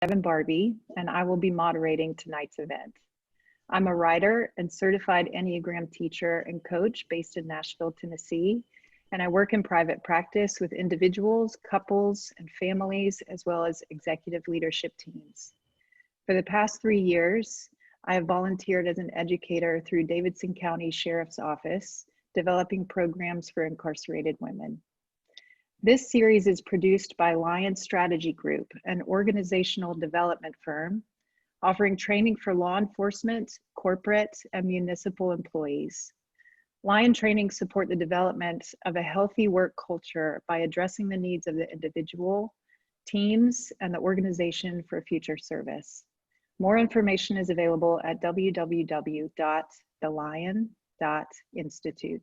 Barbee, and I will be moderating tonight's event. I'm a writer and certified Enneagram teacher and coach based in Nashville, Tennessee, and I work in private practice with individuals, couples, and families, as well as executive leadership teams. For the past 3 years, I have volunteered as an educator through Davidson County Sheriff's Office, developing programs for incarcerated women. This series is produced by Lion Strategy Group, an organizational development firm offering training for law enforcement, corporate, and municipal employees. Lion trainings support the development of a healthy work culture by addressing the needs of the individual, teams, and the organization for future service. More information is available at www.thelion.institute.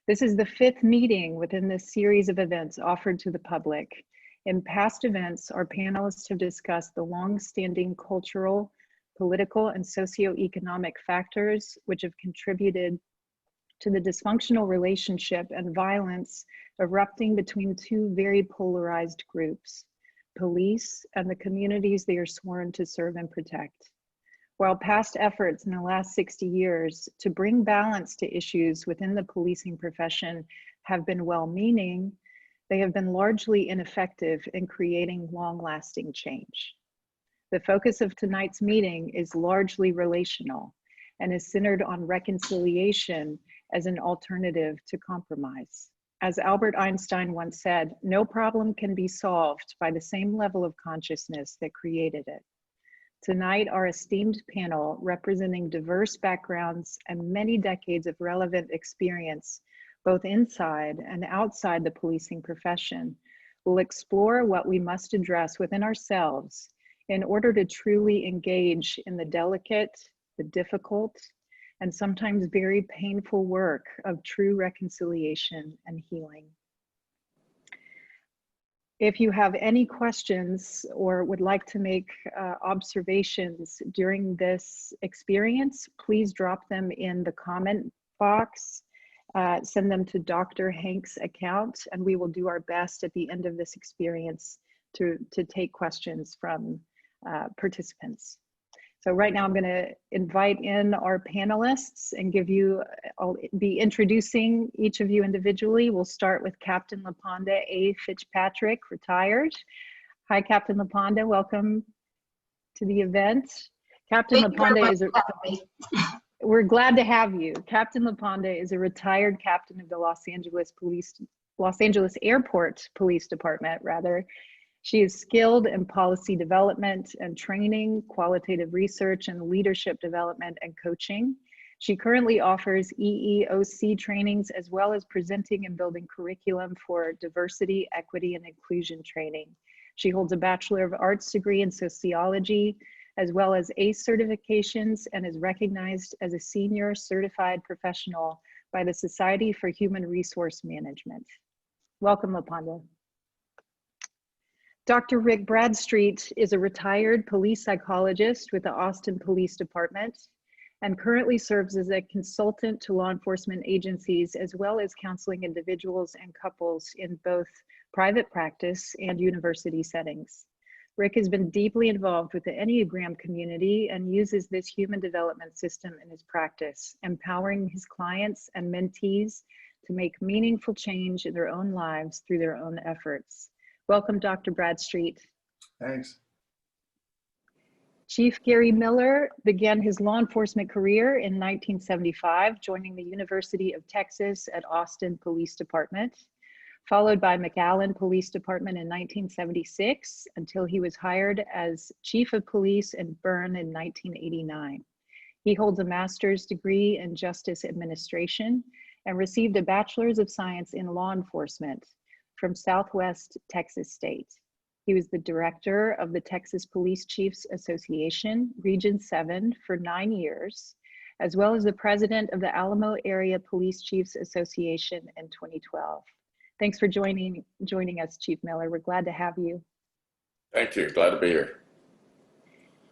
This is the 5th meeting within this series of events offered to the public. In past events, our panelists have discussed the long-standing cultural, political, and socioeconomic factors which have contributed to the dysfunctional relationship and violence erupting between two very polarized groups, police and the communities they are sworn to serve and protect. While past efforts in the last 60 years to bring balance to issues within the policing profession have been well-meaning, they have been largely ineffective in creating long-lasting change. The focus of tonight's meeting is largely relational and is centered on reconciliation as an alternative to compromise. As Albert Einstein once said, no problem can be solved by the same level of consciousness that created it. Tonight, our esteemed panel, representing diverse backgrounds and many decades of relevant experience, both inside and outside the policing profession, will explore what we must address within ourselves in order to truly engage in the delicate, the difficult, and sometimes very painful work of true reconciliation and healing. If you have any questions or would like to make observations during this experience, please drop them in the comment box, send them to Dr. Hank's account, and we will do our best at the end of this experience to take questions from participants. So right now I'm going to invite in our panelists and I'll be introducing each of you individually. We'll start with Captain LaPonda Fitchpatrick, retired. Hi, Captain LaPonda, welcome to the event. Captain LaPonda we're glad to have you. Captain LaPonda is a retired captain of the Los Angeles Airport Police Department, rather. She is skilled in policy development and training, qualitative research, and leadership development and coaching. She currently offers EEOC trainings as well as presenting and building curriculum for diversity, equity, and inclusion training. She holds a Bachelor of Arts degree in sociology, as well as ACE certifications, and is recognized as a senior certified professional by the Society for Human Resource Management. Welcome, LaPonda. Dr. Rick Bradstreet is a retired police psychologist with the Austin Police Department and currently serves as a consultant to law enforcement agencies, as well as counseling individuals and couples in both private practice and university settings. Rick has been deeply involved with the Enneagram community and uses this human development system in his practice, empowering his clients and mentees to make meaningful change in their own lives through their own efforts. Welcome, Dr. Bradstreet. Thanks. Chief Gary Miller began his law enforcement career in 1975, joining the University of Texas at Austin Police Department, followed by McAllen Police Department in 1976, until he was hired as Chief of Police in Bern in 1989. He holds a master's degree in Justice Administration and received a Bachelor's of Science in Law Enforcement from Southwest Texas State. He was the director of the Texas Police Chiefs Association, Region 7, for 9 years, as well as the president of the Alamo Area Police Chiefs Association in 2012. Thanks for joining us, Chief Miller. We're glad to have you. Thank you. Glad to be here.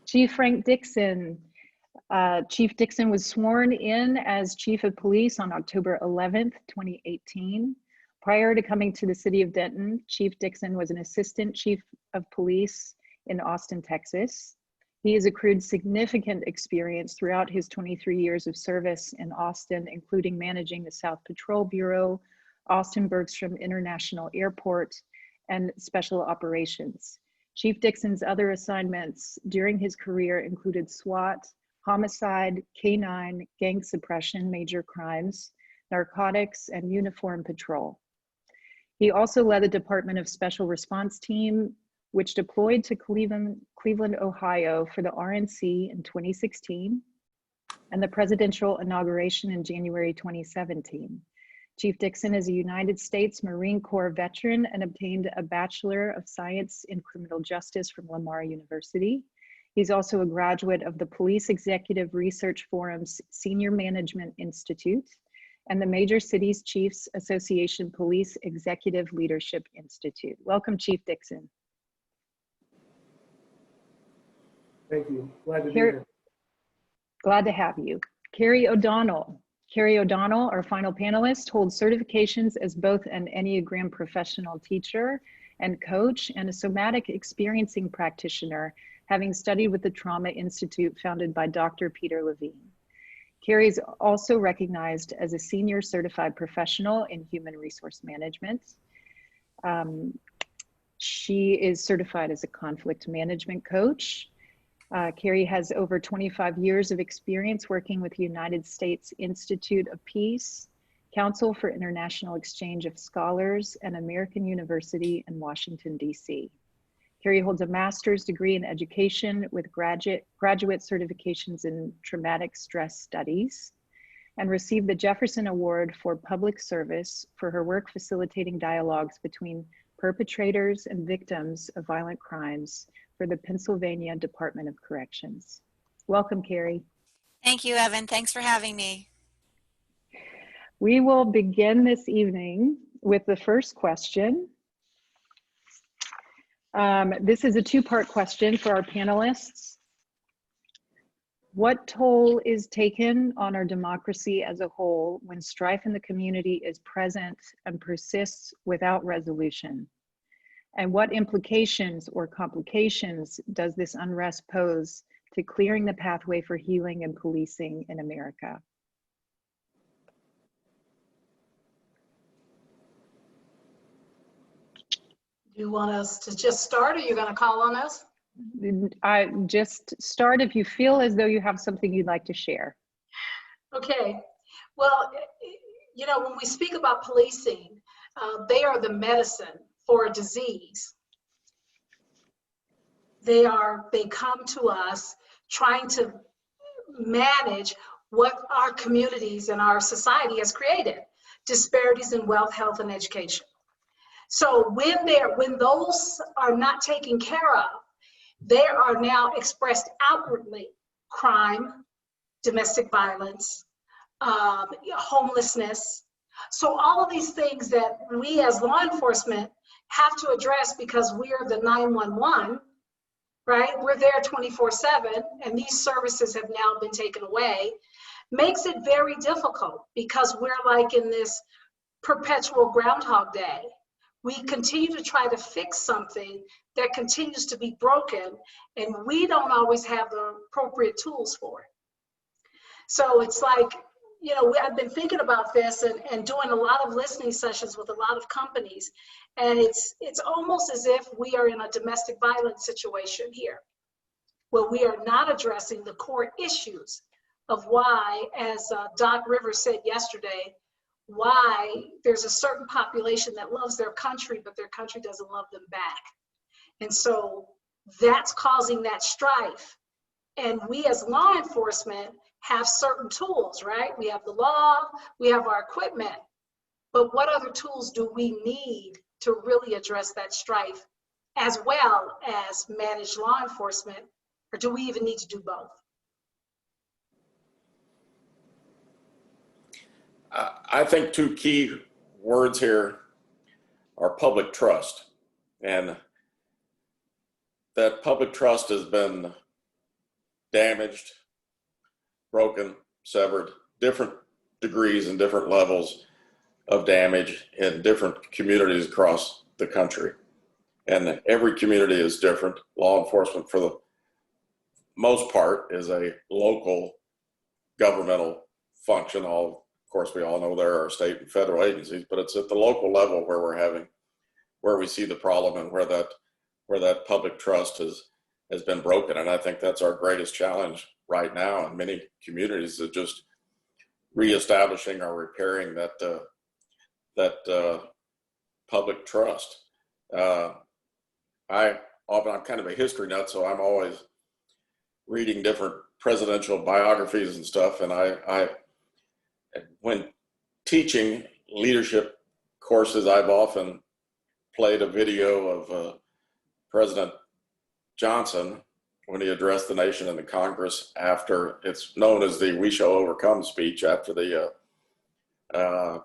Chief Frank Dixon. Chief Dixon was sworn in as Chief of Police on October 11th, 2018. Prior to coming to the city of Denton, Chief Dixon was an assistant chief of police in Austin, Texas. He has accrued significant experience throughout his 23 years of service in Austin, including managing the South Patrol Bureau, Austin Bergstrom International Airport, and Special Operations. Chief Dixon's other assignments during his career included SWAT, homicide, K-9, gang suppression, major crimes, narcotics, and uniform patrol. He also led the Department of Special Response Team, which deployed to Cleveland, Ohio for the RNC in 2016 and the presidential inauguration in January 2017. Chief Dixon is a United States Marine Corps veteran and obtained a Bachelor of Science in Criminal Justice from Lamar University. He's also a graduate of the Police Executive Research Forum's Senior Management Institute and the Major Cities Chiefs Association Police Executive Leadership Institute. Welcome, Chief Dixon. Thank you. Glad to be here. Glad to have you. Kerry ODonnell. Kerry ODonnell, our final panelist, holds certifications as both an Enneagram professional teacher and coach and a somatic experiencing practitioner, having studied with the Trauma Institute founded by Dr. Peter Levine. Kerry is also recognized as a senior certified professional in human resource management. She is certified as a conflict management coach. Kerry has over 25 years of experience working with the United States Institute of Peace, Council for International Exchange of Scholars, and American University in Washington, D.C. Kerry holds a master's degree in education with graduate certifications in traumatic stress studies and received the Jefferson Award for Public Service for her work facilitating dialogues between perpetrators and victims of violent crimes for the Pennsylvania Department of Corrections. Welcome, Kerry. Thank you, Evan. Thanks for having me. We will begin this evening with the first question. This is a two-part question for our panelists. What toll is taken on our democracy as a whole when strife in the community is present and persists without resolution? And what implications or complications does this unrest pose to clearing the pathway for healing and policing in America? Do you want us to just start, or are you going to call on us? I just start if you feel as though you have something you'd like to share. Okay. Well, you know, when we speak about policing, they are the medicine for a disease. They come to us trying to manage what our communities and our society has created, disparities in wealth, health, and education. So when those are not taken care of, they are now expressed outwardly: crime, domestic violence, homelessness. So all of these things that we as law enforcement have to address, because we are the 911, right? We're there 24/7, and these services have now been taken away, makes it very difficult, because we're like in this perpetual Groundhog Day. We continue to try to fix something that continues to be broken, and we don't always have the appropriate tools for it. So it's like, you know, I've been thinking about this and doing a lot of listening sessions with a lot of companies, and it's almost as if we are in a domestic violence situation here, where we are not addressing the core issues of why, as Doc Rivers said yesterday, why there's a certain population that loves their country, but their country doesn't love them back. And so that's causing that strife. And we as law enforcement have certain tools, right? We have the law, we have our equipment, but what other tools do we need to really address that strife, as well as manage law enforcement, or do we even need to do both? I think two key words here are public trust. And that public trust has been damaged, broken, severed, different degrees and different levels of damage in different communities across the country. and every community is different. Law enforcement, for the most part, is a local governmental function. Of course, we all know there are state and federal agencies, but it's at the local level where we see the problem and where that public trust has been broken. And I think that's our greatest challenge right now in many communities, is just reestablishing or repairing that public trust. I'm kind of a history nut, so I'm always reading different presidential biographies and stuff. And I when teaching leadership courses, I've often played a video of President Johnson when he addressed the nation in the Congress after, it's known as the "We Shall Overcome" speech, after the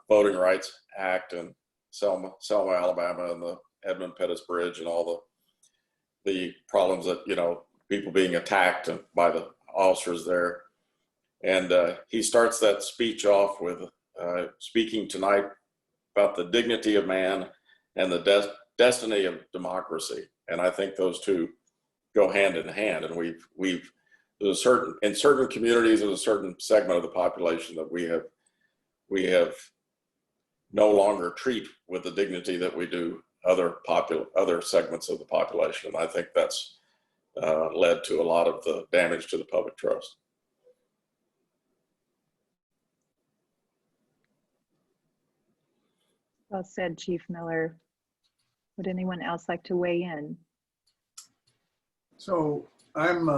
Voting Rights Act in Selma, Alabama, and the Edmund Pettus Bridge, and all the problems that, people being attacked by the officers there. And he starts that speech off with speaking tonight about the dignity of man and the destiny of democracy. And I think those two go hand in hand. And in certain communities, there's a certain segment of the population that we have no longer treat with the dignity that we do other segments of the population. And I think that's led to a lot of the damage to the public trust. Well said, Chief Miller. Would anyone else like to weigh in? So I'm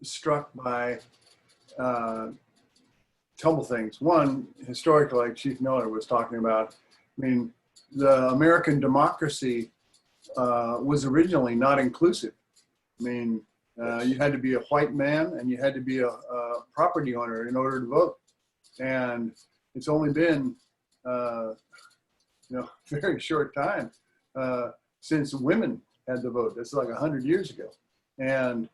struck by a couple things. One, historically, like Chief Miller was talking about, the American democracy was originally not inclusive. You had to be a white man and you had to be a property owner in order to vote. And it's only been very short time since women had the vote. That's like 100 years ago. And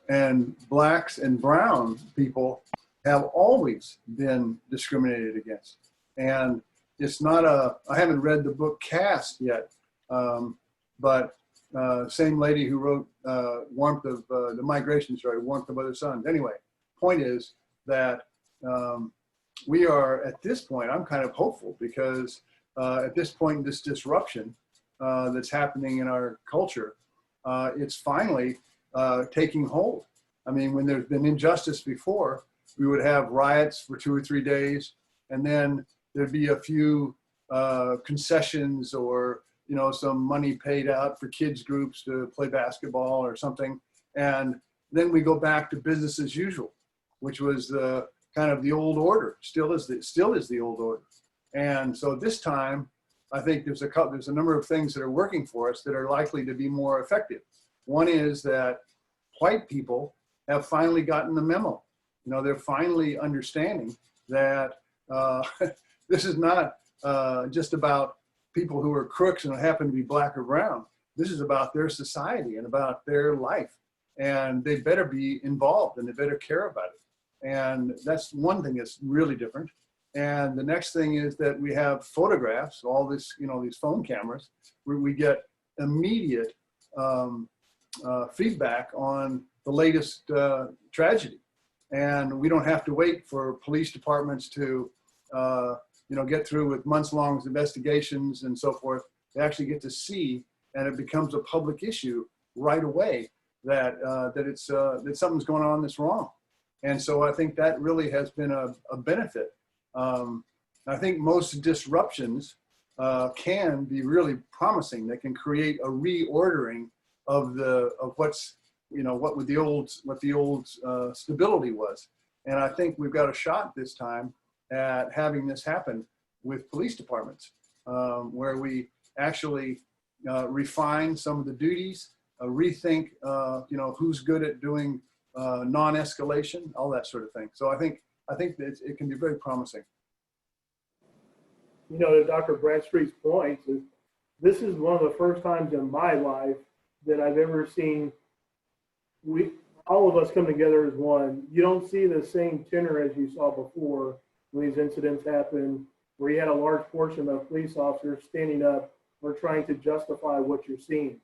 and blacks and brown people have always been discriminated against. And it's not I haven't read the book Caste yet, but same lady who wrote Warmth of the Migration Story, Warmth of Other Suns. Anyway, point is that we are at this point, I'm kind of hopeful, because at this point, this disruption that's happening in our culture, it's finally taking hold. When there's been injustice before, we would have riots for 2 or 3 days, and then there'd be a few concessions or some money paid out for kids groups to play basketball or something, and then we go back to business as usual, which was kind of the old order. Still is the old order. And so this time, I think there's a number of things that are working for us that are likely to be more effective. One is that white people have finally gotten the memo. They're finally understanding that this is not just about people who are crooks and happen to be black or brown. This is about their society and about their life. And they better be involved and they better care about it. And that's one thing that's really different. And the next thing is that we have photographs, all this, these phone cameras, where we get immediate feedback on the latest tragedy. And we don't have to wait for police departments to, get through with months-long investigations and so forth. They actually get to see, and it becomes a public issue right away that that something's going on that's wrong. And so I think that really has been a benefit. I think most disruptions can be really promising. They can create a reordering of what's, what the old stability was. And I think we've got a shot this time at having this happen with police departments, where we actually refine some of the duties, rethink, who's good at doing non-escalation, all that sort of thing. So I think that it can be very promising. To Dr. Bradstreet's point, this is one of the first times in my life that I've ever seen all of us come together as one. You don't see the same tenor as you saw before when these incidents happen, where you had a large portion of police officers standing up are trying to justify what you're seeing.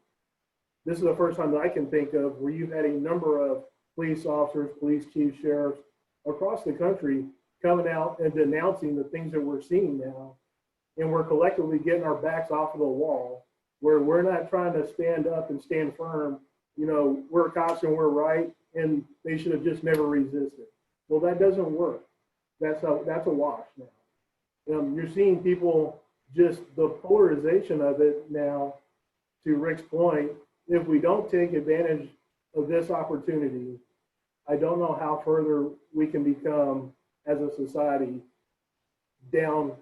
This is the first time that I can think of where you've had a number of police officers, police chiefs, sheriffs across the country coming out and denouncing the things that we're seeing now. And we're collectively getting our backs off of the wall, where we're not trying to stand up and stand firm. You know, we're cops and we're right, and they should have just never resisted. Well, that doesn't work. That's a wash now. You're seeing people, just the polarization of it now, to Rick's point, if we don't take advantage of this opportunity, I don't know how further we can become as a society down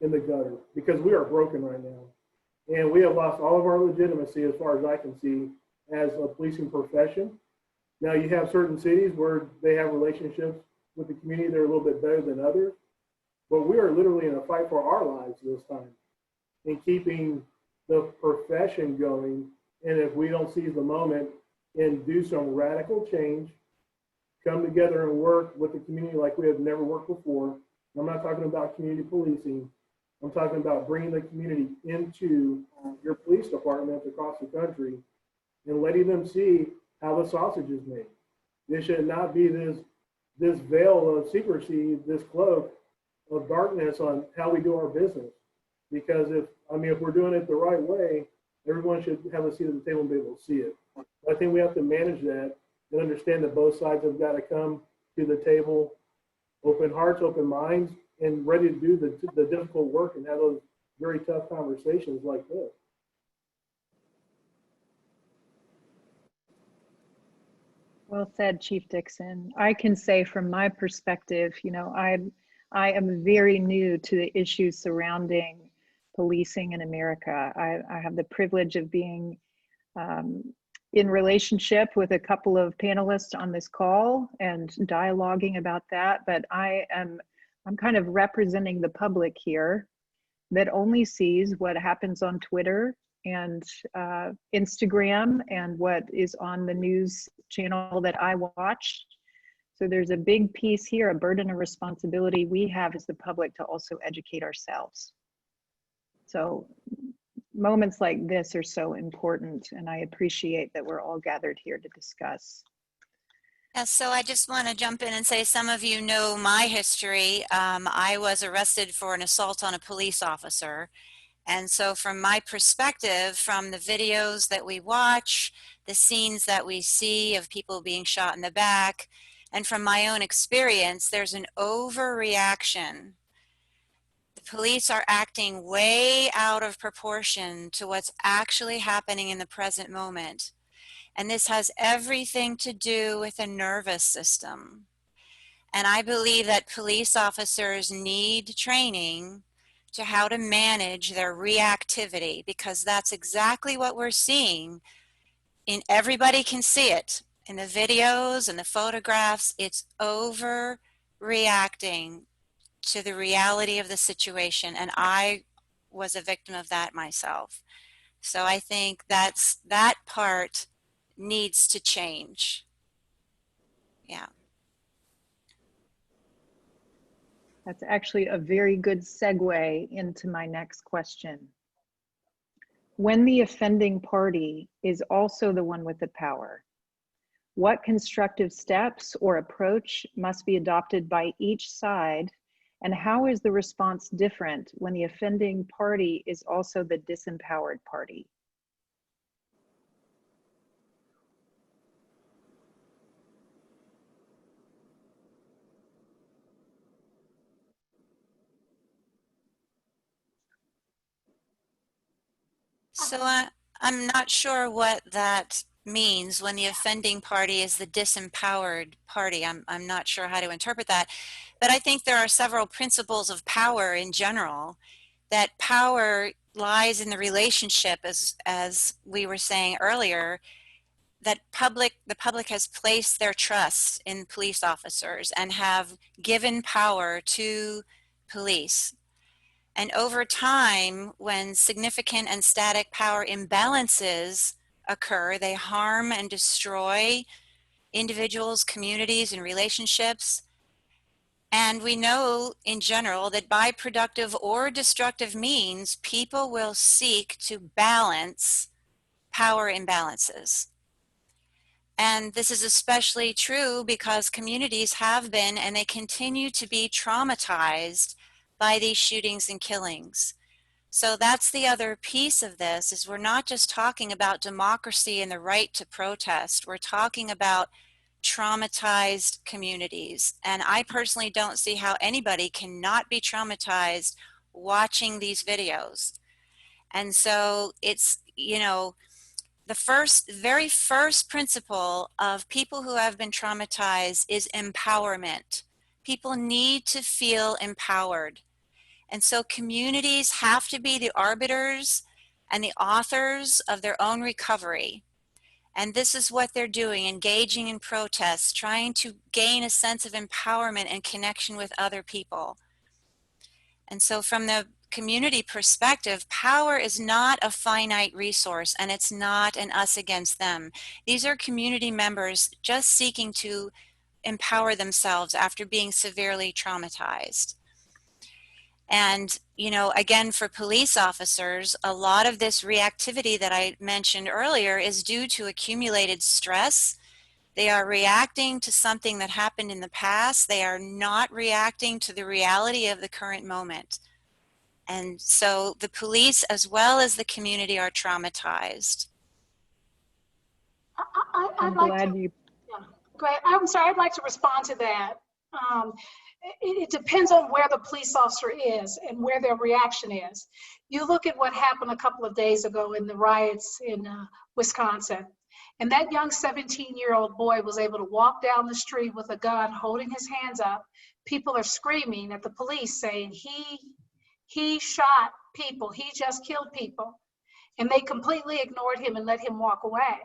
in the gutter, because we are broken right now. And we have lost all of our legitimacy, as far as I can see, as a policing profession. Now, you have certain cities where they have relationships with the community that are a little bit better than others, but we are literally in a fight for our lives this time in keeping the profession going. And if we don't seize the moment and do some radical change, come together and work with the community like we have never worked before. I'm not talking about community policing. I'm talking about bringing the community into your police departments across the country and letting them see how the sausage is made. There should not be this veil of secrecy, this cloak of darkness on how we do our business. Because if we're doing it the right way, everyone should have a seat at the table and be able to see it. I think we have to manage that and understand that both sides have got to come to the table, open hearts, open minds, and ready to do the difficult work and have those very tough conversations like this. Well said, Chief Dixon. I can say from my perspective, you know, I am very new to the issues surrounding policing in America. I have the privilege of being in relationship with a couple of panelists on this call and dialoguing about that, but I'm kind of representing the public here that only sees what happens on Twitter and Instagram and what is on the news channel that I watch. So there's a big piece here, a burden of responsibility we have as the public to also educate ourselves. So moments like this are so important, and I appreciate that we're all gathered here to discuss. Yeah, so I just want to jump in and say some of you know my history. I was arrested for an assault on a police officer. And so from my perspective, from the videos that we watch, the scenes that we see of people being shot in the back, and from my own experience, there's an overreaction. The police are acting way out of proportion to what's actually happening in the present moment. And this has everything to do with the nervous system. And I believe that police officers need training to how to manage their reactivity, because that's exactly what we're seeing. Everybody can see it in the videos and the photographs. It's overreacting to the reality of the situation, and I was a victim of that myself. So I think that part needs to change. Yeah. That's actually a very good segue into my next question. When the offending party is also the one with the power, what constructive steps or approach must be adopted by each side, and how is the response different when the offending party is also the disempowered party? So I'm not sure what that means when the offending party is the disempowered party. I'm not sure how to interpret that, but I think there are several principles of power in general. That power lies in the relationship, as we were saying earlier, that the public has placed their trust in police officers and have given power to police. And over time, when significant and static power imbalances occur, they harm and destroy individuals, communities, and relationships. And we know in general that by productive or destructive means, people will seek to balance power imbalances. And this is especially true because communities have been and they continue to be traumatized by these shootings and killings. So that's the other piece of this, is we're not just talking about democracy and the right to protest. We're talking about traumatized communities. And I personally don't see how anybody cannot be traumatized watching these videos. And so it's, you know, the very first principle of people who have been traumatized is empowerment. People need to feel empowered. And so communities have to be the arbiters and the authors of their own recovery. And this is what they're doing, engaging in protests, trying to gain a sense of empowerment and connection with other people. And so from the community perspective, power is not a finite resource, and it's not an us against them. These are community members just seeking to empower themselves after being severely traumatized. And, you know, again, for police officers, a lot of this reactivity that I mentioned earlier is due to accumulated stress. They are reacting to something that happened in the past. They are not reacting to the reality of the current moment. And so the police, as well as the community, are traumatized. I'm like glad to, you. yeah, go ahead. I'm sorry, I'd like to respond to that. It depends on where the police officer is and where their reaction is. You look at what happened a couple of days ago in the riots in Wisconsin, and that young 17-year-old boy was able to walk down the street with a gun, holding his hands up. People are screaming at the police saying, he shot people, he just killed people. And they completely ignored him and let him walk away.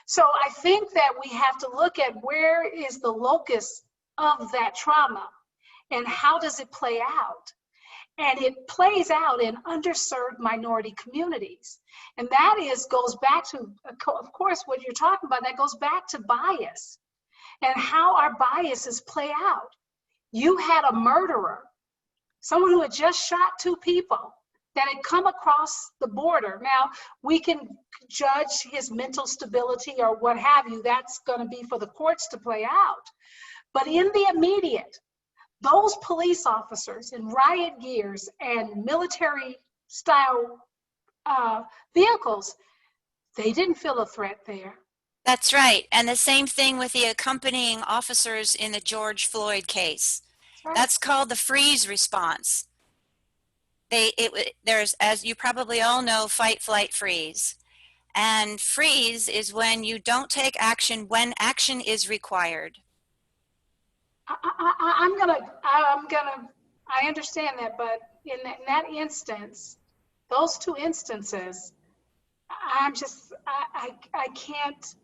So I think that we have to look at where is the locus of that trauma and how does it play out? And it plays out in underserved minority communities. And that goes back to, of course, what you're talking about, that goes back to bias and how our biases play out. You had a murderer, someone who had just shot 2 people that had come across the border. Now, we can judge his mental stability or what have you. That's going to be for the courts to play out. But in the immediate, those police officers in riot gears and military style vehicles, they didn't feel a threat there. That's right. And the same thing with the accompanying officers in the George Floyd case. Right. That's called the freeze response. There's, as you probably all know, fight, flight, freeze. And freeze is when you don't take action when action is required. I understand that, but in that instance, those 2 instances, I can't,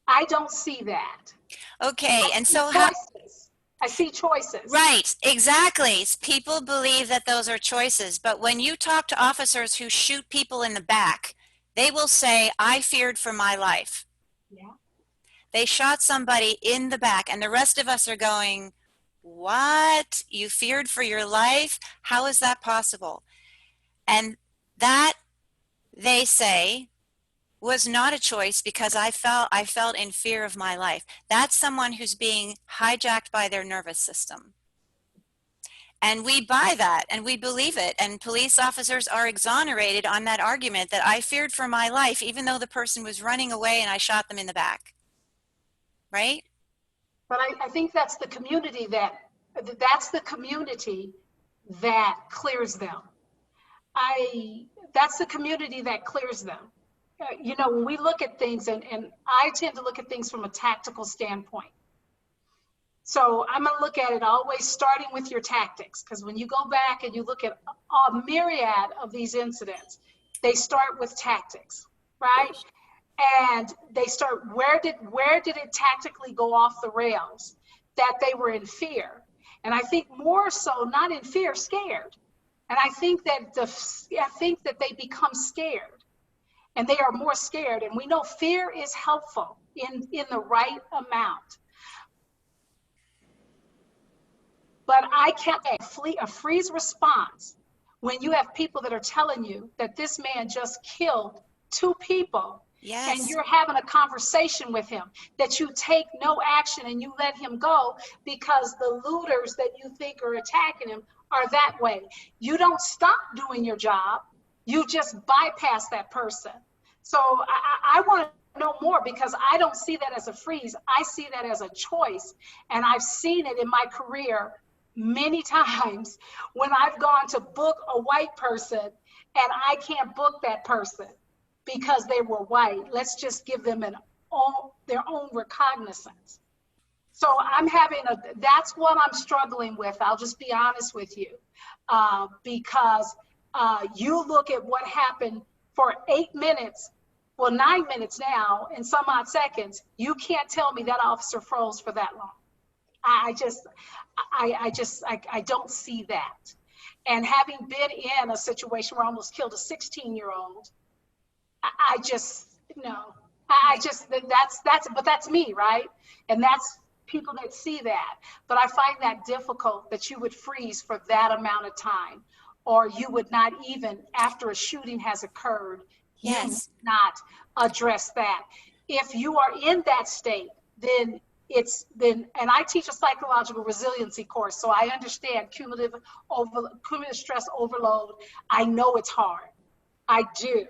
I don't see that. Okay, and so I see choices. Right, exactly. People believe that those are choices, but when you talk to officers who shoot people in the back, they will say, I feared for my life. Yeah. They shot somebody in the back, and the rest of us are going, what? You feared for your life? How is that possible? And that, they say, was not a choice because I felt in fear of my life. That's someone who's being hijacked by their nervous system. And we buy that and we believe it. And police officers are exonerated on that argument that I feared for my life, even though the person was running away and I shot them in the back. Right? But I think that's the community that clears them. That's the community that clears them. You know, when we look at things, and I tend to look at things from a tactical standpoint. So I'm going to look at it always starting with your tactics, because when you go back and you look at a myriad of these incidents, they start with tactics, right? And they start, where did it tactically go off the rails? That they were in fear. And I think more so, not in fear, scared. And I think that they become scared. And they are more scared. And we know fear is helpful in the right amount. But I can't a freeze response when you have people that are telling you that this man just killed 2 people. Yes. And you're having a conversation with him, that you take no action and you let him go because the looters that you think are attacking him are that way. You don't stop doing your job. You just bypass that person. So I want to know more, because I don't see that as a freeze. I see that as a choice. And I've seen it in my career many times when I've gone to book a white person and I can't book that person because they were white. Let's just give them their own recognizance. So that's what I'm struggling with. I'll just be honest with you, because you look at what happened for 8 minutes, well, 9 minutes now, and some odd seconds. You can't tell me that officer froze for that long. I don't see that. And having been in a situation where I almost killed a 16-year-old, but that's me, right? And that's people that see that. But I find that difficult, that you would freeze for that amount of time, or you would not even, after a shooting has occurred, you would not address that. If you are in that state, then and I teach a psychological resiliency course, so I understand cumulative stress overload. I know it's hard. I do.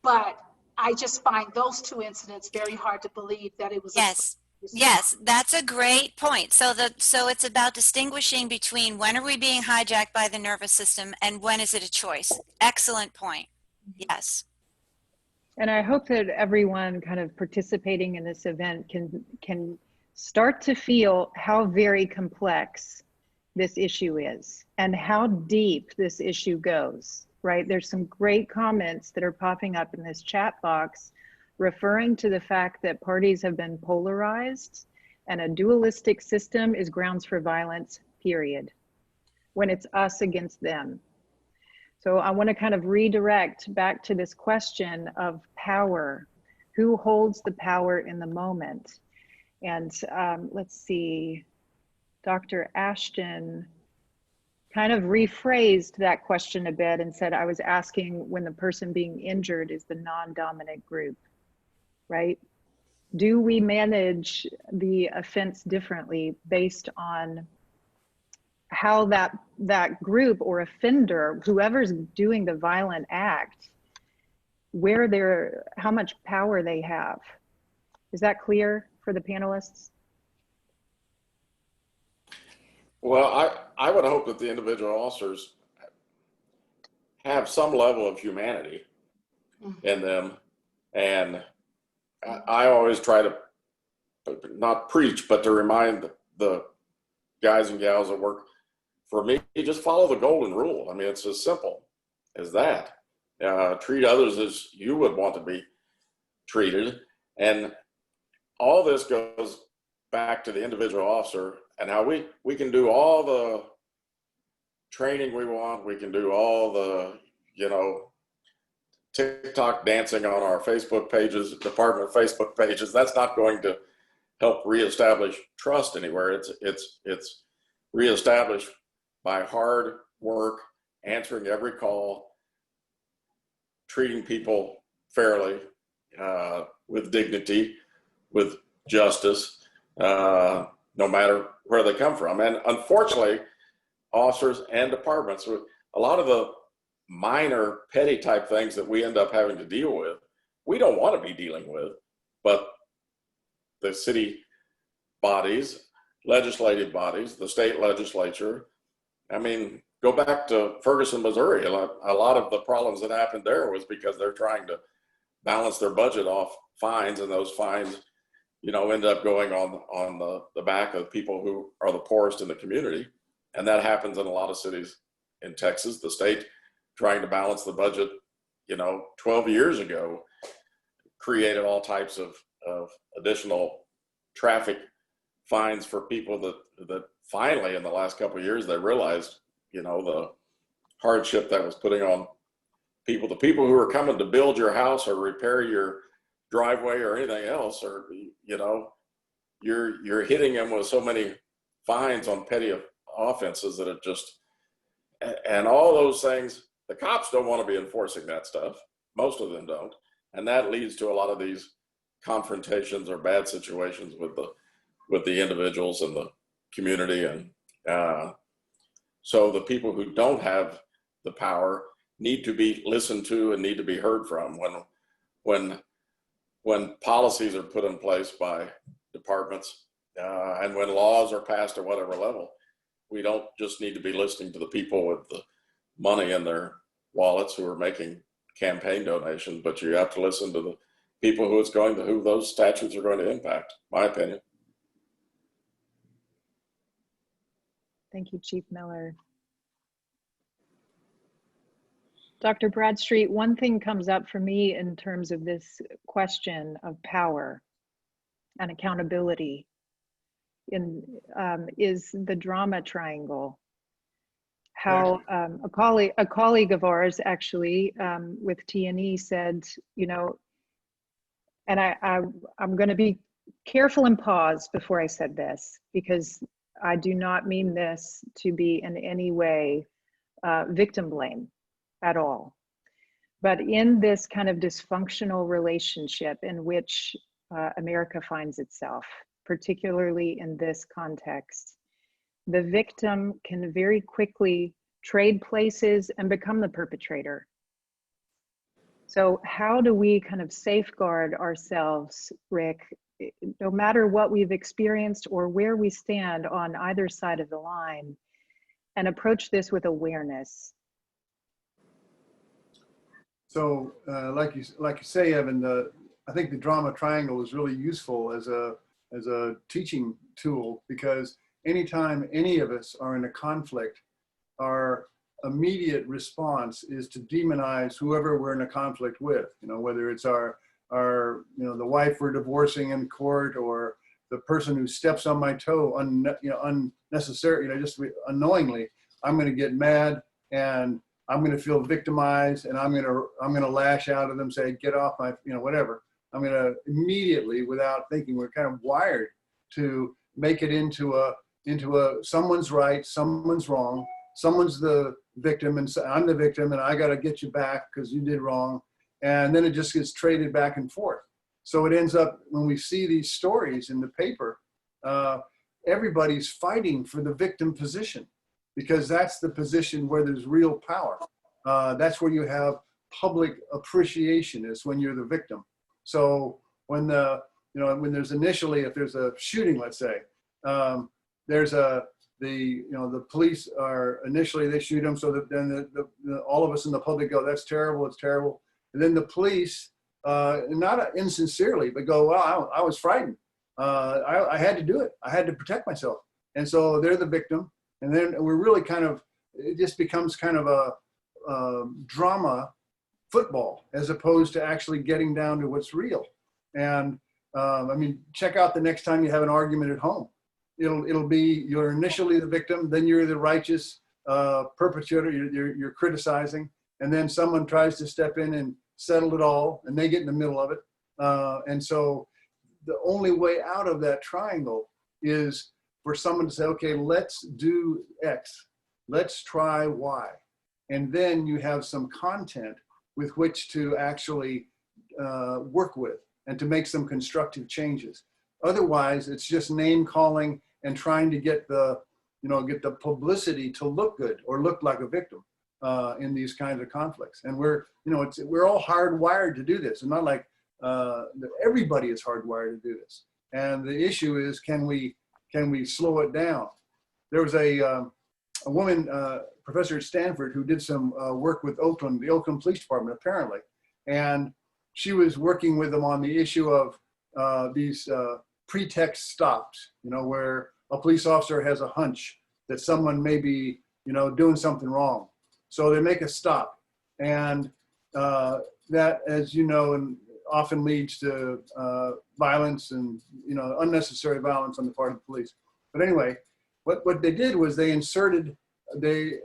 But I just find those 2 incidents very hard to believe that it was. Yes, that's a great point. So it's about distinguishing between when are we being hijacked by the nervous system and when is it a choice. Excellent point. Yes. And I hope that everyone kind of participating in this event can start to feel how very complex this issue is and how deep this issue goes, right? There's some great comments that are popping up in this chat box referring to the fact that parties have been polarized and a dualistic system is grounds for violence, period, when it's us against them. So I want to kind of redirect back to this question of power. Who holds the power in the moment? And let's see, Dr. Ashton kind of rephrased that question a bit and said, I was asking when the person being injured is the non-dominant group, right? Do we manage the offense differently based on how that group or offender, whoever's doing the violent act, how much power they have? Is that clear for the panelists? Well, I would hope that the individual officers have some level of humanity in them. And I always try to not preach, but to remind the guys and gals that work for me, just follow the golden rule. I mean, it's as simple as that. Treat others as you would want to be treated. And all this goes back to the individual officer and how we can do all the training we want. We can do all the, TikTok dancing on our Facebook pages, department Facebook pages. That's not going to help reestablish trust anywhere. It's reestablished by hard work, answering every call, treating people fairly, with dignity, with justice, no matter where they come from. And unfortunately, officers and departments, a lot of the minor petty type things that we end up having to deal with, we don't want to be dealing with, but the city bodies, legislative bodies, the state legislature, I mean, go back to Ferguson, Missouri. A lot of the problems that happened there was because they're trying to balance their budget off fines, and those fines, end up going on the back of people who are the poorest in the community. And that happens in a lot of cities in Texas. The state, trying to balance the budget, 12 years ago, created all types of additional traffic fines for people that finally in the last couple of years, they realized, the hardship that was putting on people. The people who are coming to build your house or repair your driveway or anything else, or, you're hitting them with so many fines on petty offenses that it just, and all those things, the cops don't want to be enforcing that stuff. Most of them don't. And that leads to a lot of these confrontations or bad situations with the individuals and the community. And so the people who don't have the power need to be listened to and need to be heard from when policies are put in place by departments and when laws are passed at whatever level. We don't just need to be listening to the people with the money in their wallets who are making campaign donations, but you have to listen to the people who those statutes are going to impact, my opinion. Thank you, Chief Miller. Dr. Bradstreet, one thing comes up for me in terms of this question of power and accountability is the drama triangle. How a colleague of ours actually with T&E said, you know, and I'm going to be careful and pause before I said this, because I do not mean this to be in any way victim blame at all. But in this kind of dysfunctional relationship in which America finds itself, particularly in this context, the victim can very quickly trade places and become the perpetrator. So how do we kind of safeguard ourselves, Rick, no matter what we've experienced or where we stand on either side of the line, and approach this with awareness? So like you say, Evan, I think the drama triangle is really useful as a teaching tool, because anytime any of us are in a conflict, our immediate response is to demonize whoever we're in a conflict with. You know, whether it's our the wife we're divorcing in court, or the person who steps on my toe unnecessarily, just unknowingly, I'm going to get mad and I'm going to feel victimized, and I'm going to lash out at them, say, get off my, whatever. I'm going to immediately, without thinking, we're kind of wired to make it into a someone's right, someone's wrong, someone's the victim, and so I'm the victim, and I got to get you back because you did wrong. And then it just gets traded back and forth. So it ends up, when we see these stories in the paper, everybody's fighting for the victim position, because that's the position where there's real power. That's where you have public appreciation, is when you're the victim. So when when there's initially, if there's a shooting, let's say, the police are initially, they shoot them, so that then all of us in the public go, that's terrible, it's terrible. And then the police, not insincerely, but go, well, I was frightened. I had to do it. I had to protect myself. And so they're the victim. And then we're really it just becomes kind of a drama football, as opposed to actually getting down to what's real. And check out the next time you have an argument at home. It'll be, you're initially the victim, then you're the righteous perpetrator, you're criticizing, and then someone tries to step in and settle it all, and they get in the middle of it. And so the only way out of that triangle is for someone to say, okay, let's do X, let's try Y. And then you have some content with which to actually work with and to make some constructive changes. Otherwise, it's just name calling and trying to get the publicity to look good or look like a victim in these kinds of conflicts. And we're all hardwired to do this. And not like everybody is hardwired to do this. And the issue is, can we slow it down? There was a woman, professor at Stanford, who did some work with the Oakland Police Department, apparently. And she was working with them on the issue of these pretext stops, where a police officer has a hunch that someone may be, doing something wrong. So they make a stop. And that, as you know, and often leads to violence and, unnecessary violence on the part of the police. But anyway, what they did was they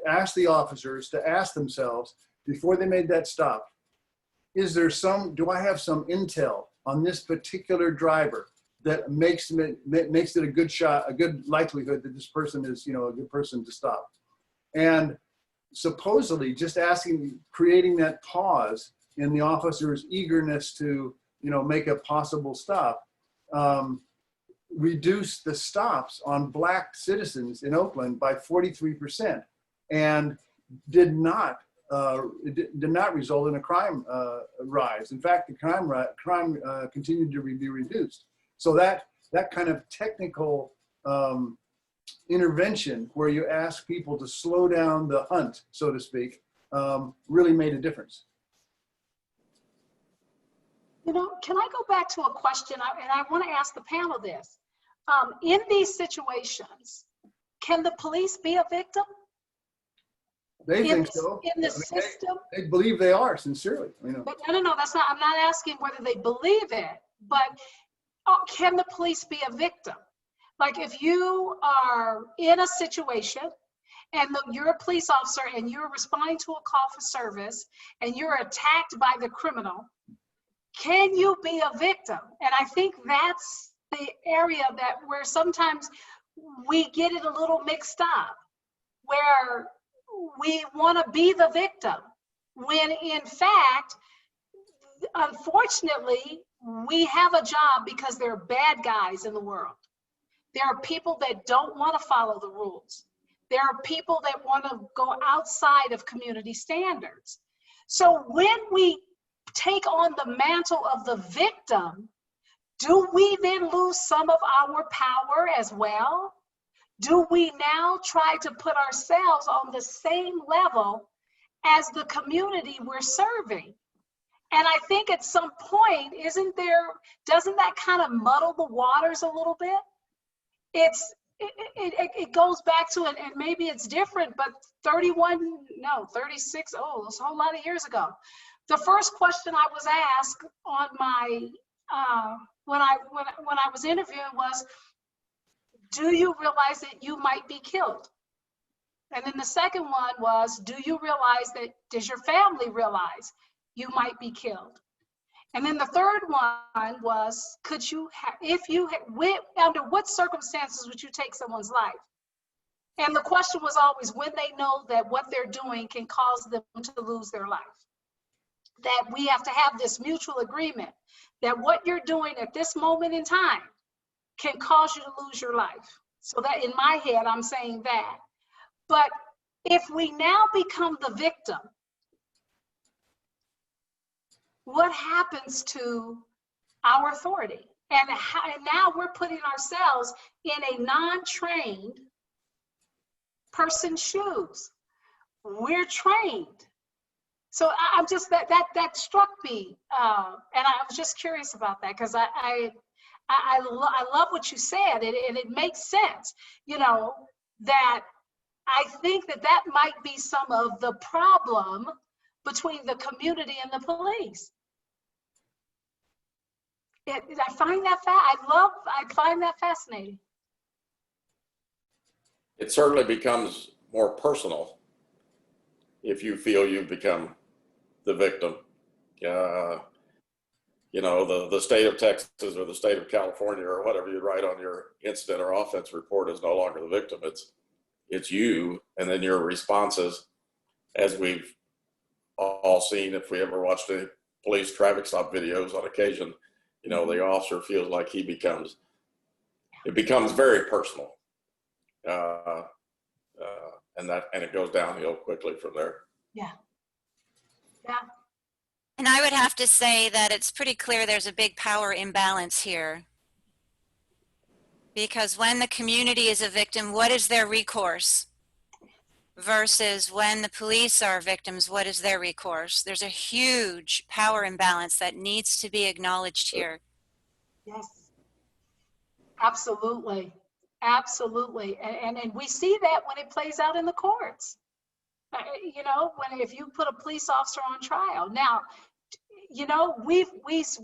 asked the officers to ask themselves, before they made that stop, do I have some intel on this particular driver that makes it a good shot, a good likelihood that this person is, you know, a good person to stop. And supposedly just creating that pause in the officer's eagerness to, you know, make a possible stop, reduced the stops on Black citizens in Oakland by 43%, and did not result in a crime rise. In fact, the crime continued to be reduced. So that kind of technical intervention, where you ask people to slow down the hunt, so to speak, really made a difference. You know, can I go back to a question? And I want to ask the panel this. In these situations, can the police be a victim? They think so. In the system? They believe they are, sincerely. You know. But no, that's not, I'm not asking whether they believe it, but can the police be a victim? Like if you are in a situation and you're a police officer and you're responding to a call for service and you're attacked by the criminal, can you be a victim? And I think that's the area where sometimes we get it a little mixed up, where we want to be the victim, when in fact, unfortunately, we have a job because there are bad guys in the world. There are people that don't want to follow the rules. There are people that want to go outside of community standards. So when we take on the mantle of the victim, do we then lose some of our power as well? Do we now try to put ourselves on the same level as the community we're serving? And I think at some point, doesn't that kind of muddle the waters a little bit? It goes back to it, and maybe it's different, but 36, it's a whole lot of years ago. The first question I was asked on my, when I was interviewing was, do you realize that you might be killed? And then the second one was, does your family realize you might be killed? And then the third one was, under what circumstances would you take someone's life? And the question was always when they know that what they're doing can cause them to lose their life. That we have to have this mutual agreement that what you're doing at this moment in time can cause you to lose your life. So that in my head, I'm saying that. But if we now become the victim, what happens to our authority? And now we're putting ourselves in a non-trained person's shoes. We're trained. So I'm just, that struck me. And I was just curious about that, because I love what you said, and it makes sense, you know, that I think that might be some of the problem between the community and the police. I find that fascinating. It certainly becomes more personal if you feel you've become the victim. You know, the state of Texas or the state of California or whatever you write on your incident or offense report is no longer the victim. It's you, and then your responses, as we've all seen if we ever watched the police traffic stop videos on occasion. You know, the officer feels like it becomes very personal, and it goes downhill quickly from there. Yeah. And I would have to say that it's pretty clear there's a big power imbalance here. Because when the community is a victim, what is their recourse? Versus when the police are victims, what is their recourse? There's a huge power imbalance that needs to be acknowledged here. Yes, absolutely. Absolutely. And we see that when it plays out in the courts. You know, if you put a police officer on trial. Now, you know, there's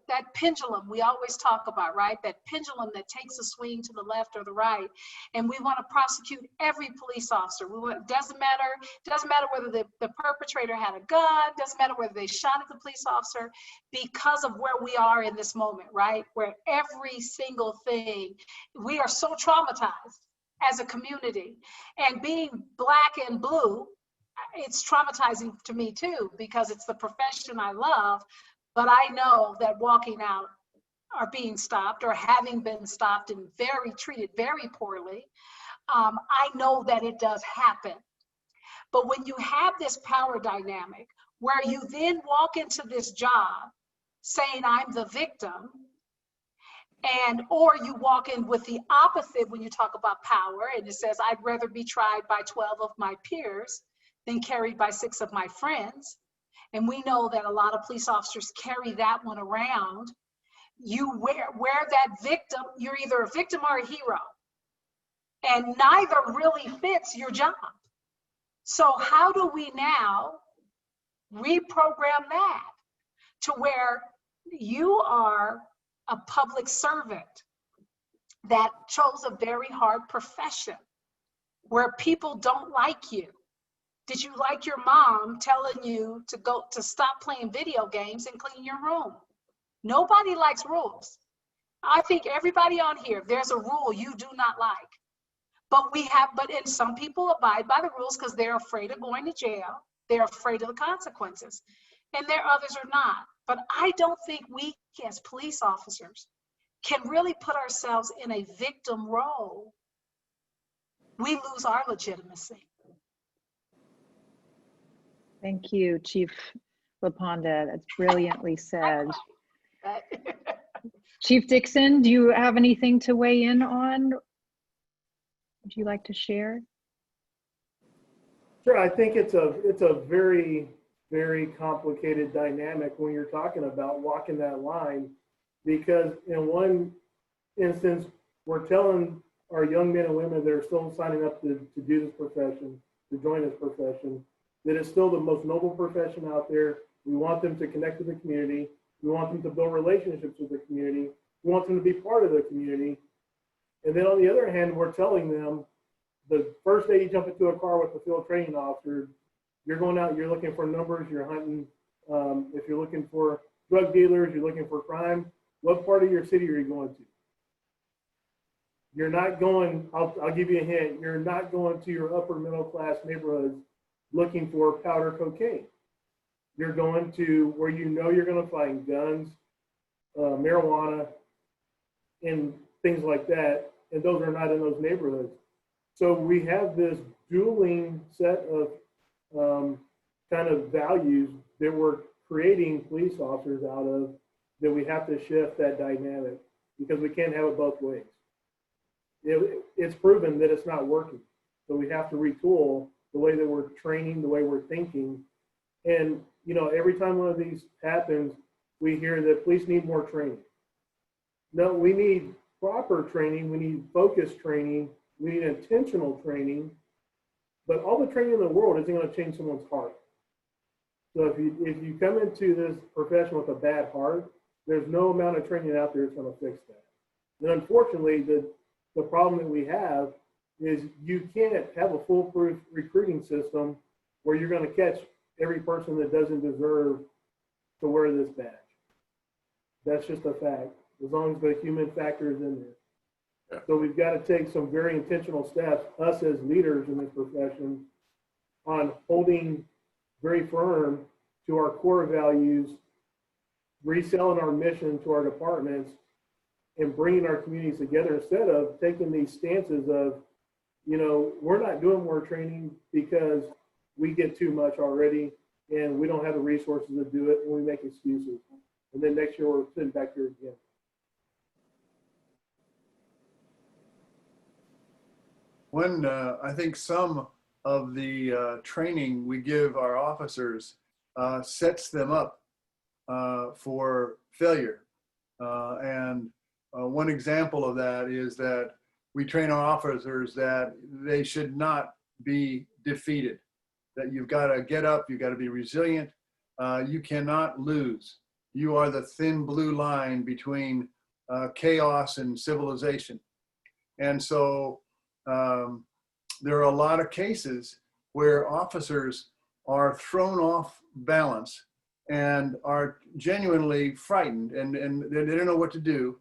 that pendulum we always talk about, right? That pendulum that takes a swing to the left or the right, and we want to prosecute every police officer. Doesn't matter whether the perpetrator had a gun, doesn't matter whether they shot at the police officer, because of where we are in this moment, right? Where every single thing, we are so traumatized as a community, and being Black and blue, it's traumatizing to me too, because it's the profession I love, but I know that walking out or being stopped or having been stopped and treated very poorly, I know that it does happen. But when you have this power dynamic where you then walk into this job saying I'm the victim, or you walk in with the opposite when you talk about power, and it says I'd rather be tried by 12 of my peers than carried by 6 of my friends. And we know that a lot of police officers carry that one around. You wear that victim, you're either a victim or a hero. And neither really fits your job. So how do we now reprogram that to where you are a public servant that chose a very hard profession where people don't like you? Did you like your mom telling you to stop playing video games and clean your room? Nobody likes rules. I think everybody on here, there's a rule you do not like. And some people abide by the rules because they're afraid of going to jail. They're afraid of the consequences. And others are not. But I don't think we as police officers can really put ourselves in a victim role. We lose our legitimacy. Thank you, Chief LaPonda. That's brilliantly said. Chief Dixon, do you have anything to weigh in on? Would you like to share? Sure, I think it's a very, very complicated dynamic when you're talking about walking that line, because in one instance, we're telling our young men and women that are still signing up to do this profession, to join this profession, that it's still the most noble profession out there. We want them to connect to the community. We want them to build relationships with the community. We want them to be part of the community. And then on the other hand, we're telling them the first day you jump into a car with a field training officer, you're going out, you're looking for numbers, you're hunting. If you're looking for drug dealers, you're looking for crime, what part of your city are you going to? You're not going, I'll give you a hint, you're not going to your upper middle class neighborhoods looking for powder cocaine. You're going to where you know you're going to find guns, marijuana, and things like that, and those are not in those neighborhoods. So we have this dueling set of kind of values that we're creating police officers out of, that we have to shift that dynamic, because we can't have it both ways. It's proven that it's not working. So we have to retool the way that we're training, the way we're thinking. And, you know, every time one of these happens, we hear that police need more training. No, we need proper training. We need focused training. We need intentional training. But all the training in the world isn't going to change someone's heart. So if you come into this profession with a bad heart, there's no amount of training out there that's going to fix that. And unfortunately, the problem that we have is you can't have a foolproof recruiting system where you're going to catch every person that doesn't deserve to wear this badge. That's just a fact, as long as the human factor is in there. Yeah. So we've got to take some very intentional steps, us as leaders in this profession, on holding very firm to our core values, reselling our mission to our departments, and bringing our communities together, instead of taking these stances of, you know, we're not doing more training because we get too much already and we don't have the resources to do it, and we make excuses. And then next year we're sitting back here again. When I think some of the training we give our officers sets them up for failure. And one example of that is that we train our officers that they should not be defeated, that you've got to get up, you've got to be resilient, You cannot lose. You are the thin blue line between chaos and civilization. And so there are a lot of cases where officers are thrown off balance and are genuinely frightened, and they don't know what to do.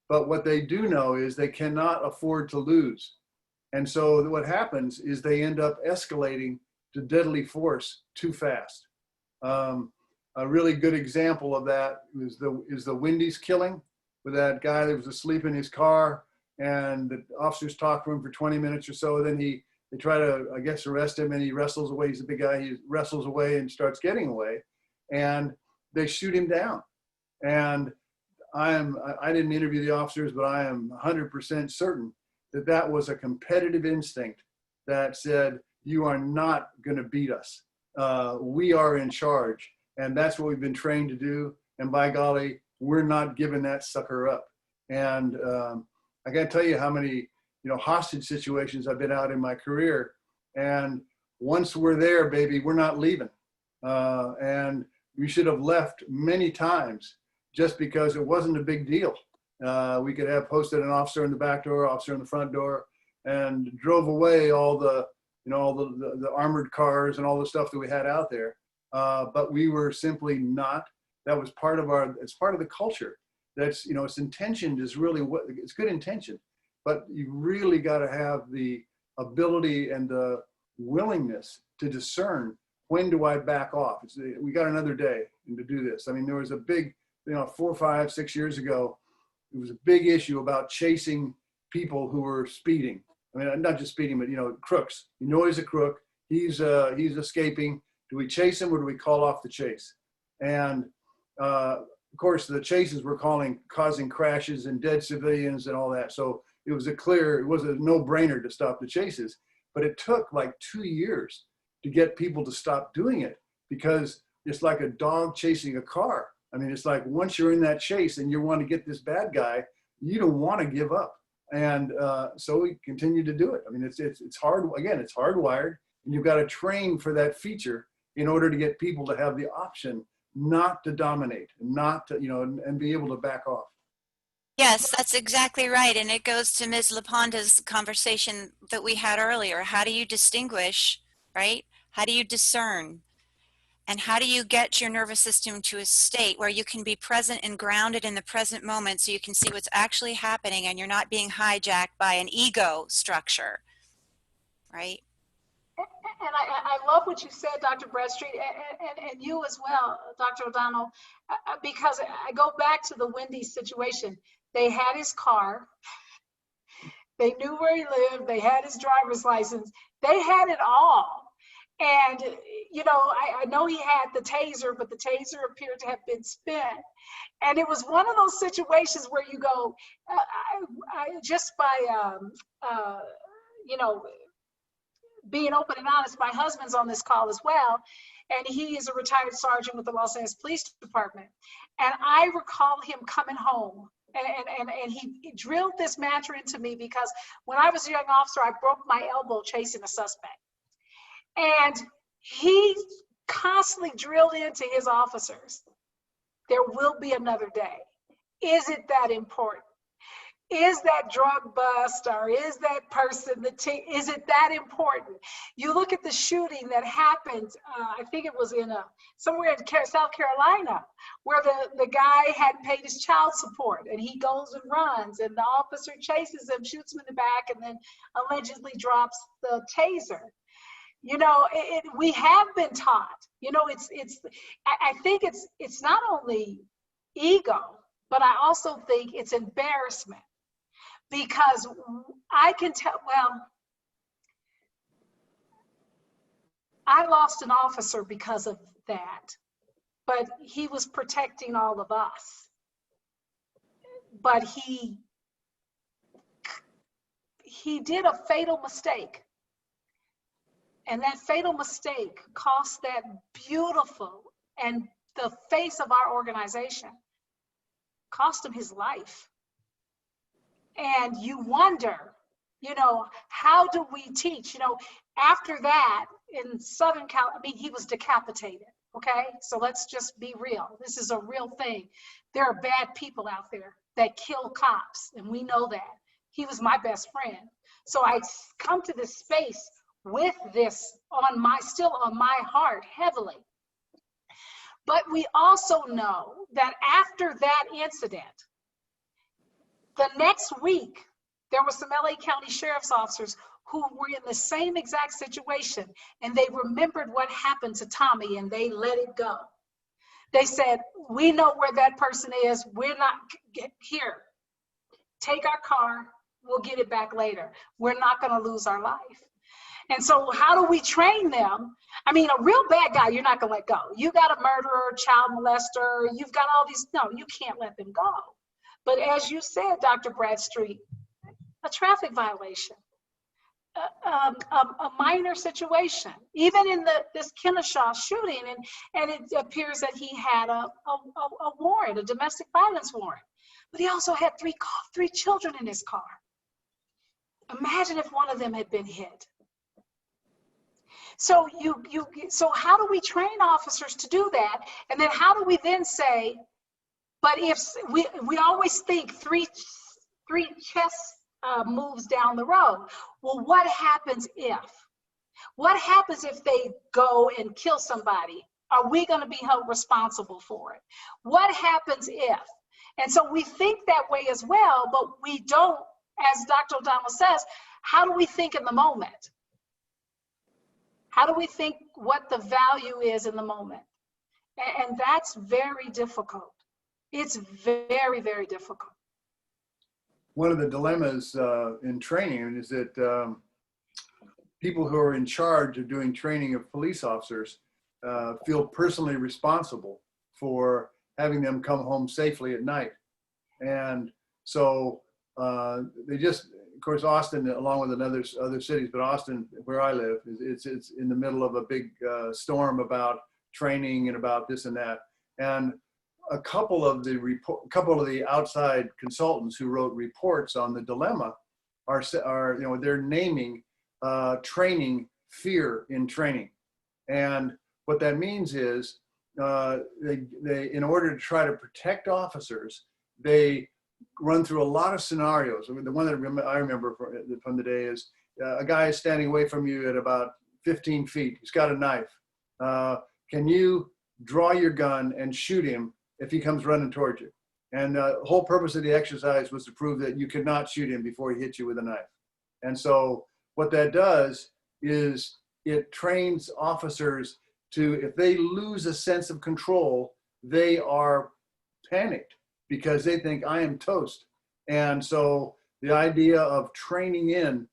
But what they do know is they cannot afford to lose. And so what happens is they end up escalating to deadly force too fast. A really good example of that is the Wendy's killing, with that guy that was asleep in his car, and the officers talk to him for 20 minutes or so. Then they try to, I guess, arrest him, and he wrestles away. He's a big guy. He wrestles away and starts getting away, and they shoot him down. And I didn't interview the officers, but I am 100% certain that that was a competitive instinct that said, you are not going to beat us. We are in charge. And that's what we've been trained to do. And by golly, we're not giving that sucker up. And I can't tell you how many, hostage situations I've been out in my career. And once we're there, baby, we're not leaving. And we should have left many times just because it wasn't a big deal. We could have posted an officer in the back door, officer in the front door, and drove away all the armored cars and all the stuff that we had out there. But we were simply not. That was part of it's part of the culture. That's, its intention is really it's good intention, but you really got to have the ability and the willingness to discern, when do I back off? We got another day to do this. I mean, there was a big, 4, 5, 6 years ago, it was a big issue about chasing people who were speeding. I mean, not just speeding, but, crooks. You know he's a crook. He's escaping. Do we chase him or do we call off the chase? And of course, the chases were causing crashes and dead civilians and all that. So it was a no-brainer to stop the chases. But it took like 2 years to get people to stop doing it, because it's like a dog chasing a car. I mean, it's like once you're in that chase and you want to get this bad guy, you don't want to give up. And so we continue to do it. I mean, it's hard. Again, it's hardwired, and you've got to train for that feature in order to get people to have the option not to dominate, not to, and be able to back off. Yes, that's exactly right. And it goes to Ms. LaPonda's conversation that we had earlier. How do you distinguish, right? How do you discern? And how do you get your nervous system to a state where you can be present and grounded in the present moment, so you can see what's actually happening and you're not being hijacked by an ego structure, right? And I love what you said, Dr. Bradstreet, and you as well, Dr. O'Donnell, because I go back to the Wendy's situation. They had his car. They knew where he lived. They had his driver's license. They had it all. And, I know he had the taser, but the taser appeared to have been spent. And it was one of those situations where you go, just by, being open and honest, my husband's on this call as well, and he is a retired sergeant with the Los Angeles Police Department. And I recall him coming home, and he drilled this mantra into me, because when I was a young officer, I broke my elbow chasing a suspect. And he constantly drilled into his officers, there will be another day. Is it that important? Is that drug bust, or is that person, is it that important? You look at the shooting that happened, I think it was in somewhere in South Carolina, where the guy had paid his child support, and he goes and runs, and the officer chases him, shoots him in the back, and then allegedly drops the taser. We have been taught, I think it's not only ego, but I also think it's embarrassment. Because I can tell, I lost an officer because of that, but he was protecting all of us. But he did a fatal mistake. And that fatal mistake cost that beautiful and the face of our organization, cost him his life. And you wonder, how do we teach? After that, in Southern California, he was decapitated. Okay, so let's just be real. This is a real thing. There are bad people out there that kill cops, and we know that. He was my best friend. So I come to this space with this still on my heart heavily. But we also know that after that incident, the next week, there were some LA County Sheriff's officers who were in the same exact situation, and they remembered what happened to Tommy and they let it go. They said, we know where that person is. We're not here. Take our car. We'll get it back later. We're not going to lose our life. And so how do we train them? I mean, a real bad guy, you're not going to let go. You got a murderer, child molester. You've got all these. No, you can't let them go. But as you said, Dr. Bradstreet, a traffic violation, a minor situation, even in this Kennesaw shooting, and it appears that he had a warrant, a domestic violence warrant, but he also had three children in his car. Imagine if one of them had been hit. So so how do we train officers to do that? And then how do we then say, but if we always think three chess moves down the road. Well, what happens if? What happens if they go and kill somebody? Are we going to be held responsible for it? What happens if? And so we think that way as well, but we don't, as Dr. O'Donnell says, how do we think in the moment? How do we think what the value is in the moment? And that's very difficult. It's very, very difficult. One of the dilemmas in training is that people who are in charge of doing training of police officers feel personally responsible for having them come home safely at night. And so they just, of course, Austin, along with other cities, but Austin, where I live, it's in the middle of a big storm about training and about this and that. And a couple of the outside consultants who wrote reports on the dilemma are they're naming training fear in training. And what that means is they in order to try to protect officers, they run through a lot of scenarios. I mean, the one that I remember from the day is a guy is standing away from you at about 15 feet. He's got a knife. Can you draw your gun and shoot him if he comes running towards you? And the whole purpose of the exercise was to prove that you could not shoot him before he hit you with a knife. And so what that does is it trains officers to, if they lose a sense of control, they are panicked because they think I am toast. And so the idea of training in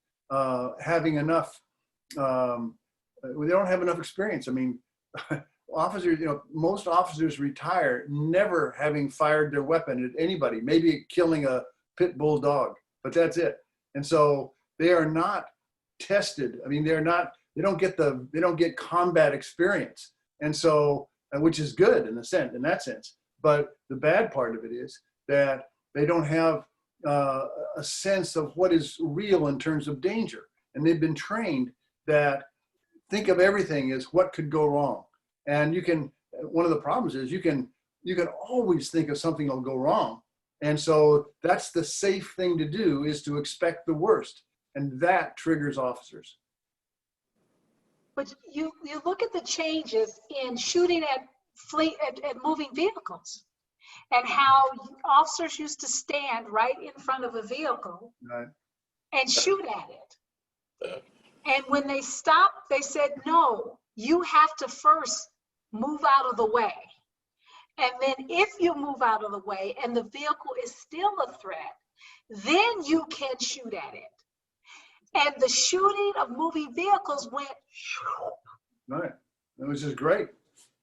having enough, they don't have enough experience. I mean, officers, most officers retire never having fired their weapon at anybody, maybe killing a pit bull dog, but that's it. And so they are not tested. I mean, they don't get combat experience. And so, which is good in that sense. But the bad part of it is that they don't have a sense of what is real in terms of danger. And they've been trained that think of everything as what could go wrong. And one of the problems is you can always think of something will go wrong. And so that's the safe thing to do, is to expect the worst. And that triggers officers. But you look at the changes in shooting at moving vehicles, and how officers used to stand right in front of a vehicle and shoot at it. And when they stopped, they said, no, you have to first move out of the way. And then if you move out of the way and the vehicle is still a threat, then you can shoot at it. And the shooting of moving vehicles went. Right. That was just great.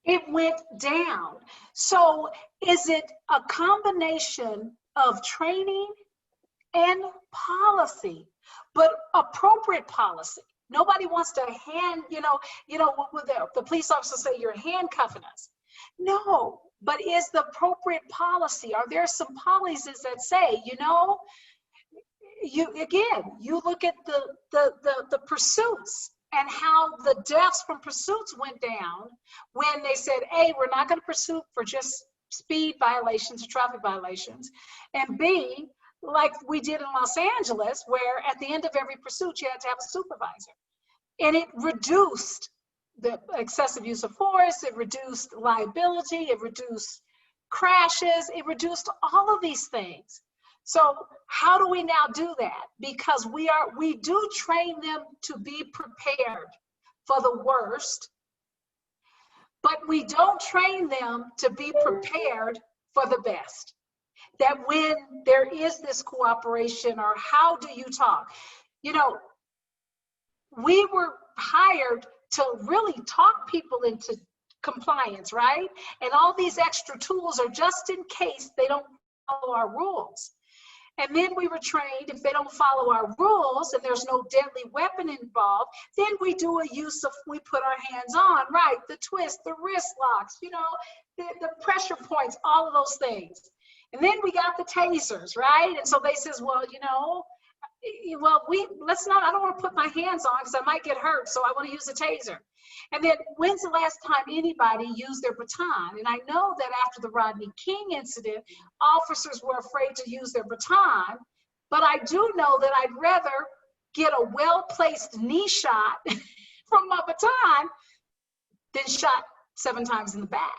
It went down. So is it a combination of training and policy, but appropriate policy? Nobody wants to the police officers say you're handcuffing us. No, but is the appropriate policy? Are there some policies that say, you look at the pursuits. and how the deaths from pursuits went down when they said, A, we're not going to pursue for just speed violations or traffic violations, and B, like we did in Los Angeles, where at the end of every pursuit you had to have a supervisor. And it reduced the excessive use of force, it reduced liability, it reduced crashes, it reduced all of these things. So how do we now do that? Because we do train them to be prepared for the worst, but we don't train them to be prepared for the best. That when there is this cooperation, or how do you talk? You know, we were hired to really talk people into compliance, right? And all these extra tools are just in case they don't follow our rules. And then we were trained, if they don't follow our rules and there's no deadly weapon involved, then we do a use of, we put our hands on, right? The twist, the wrist locks, you know, the pressure points, all of those things. And then we got the tasers, right? And so they says, well, you know, well, I don't want to put my hands on because I might get hurt, so I want to use a taser. And then when's the last time anybody used their baton? And I know that after the Rodney King incident, officers were afraid to use their baton, but I do know that I'd rather get a well-placed knee shot from my baton than shot 7 times in the back.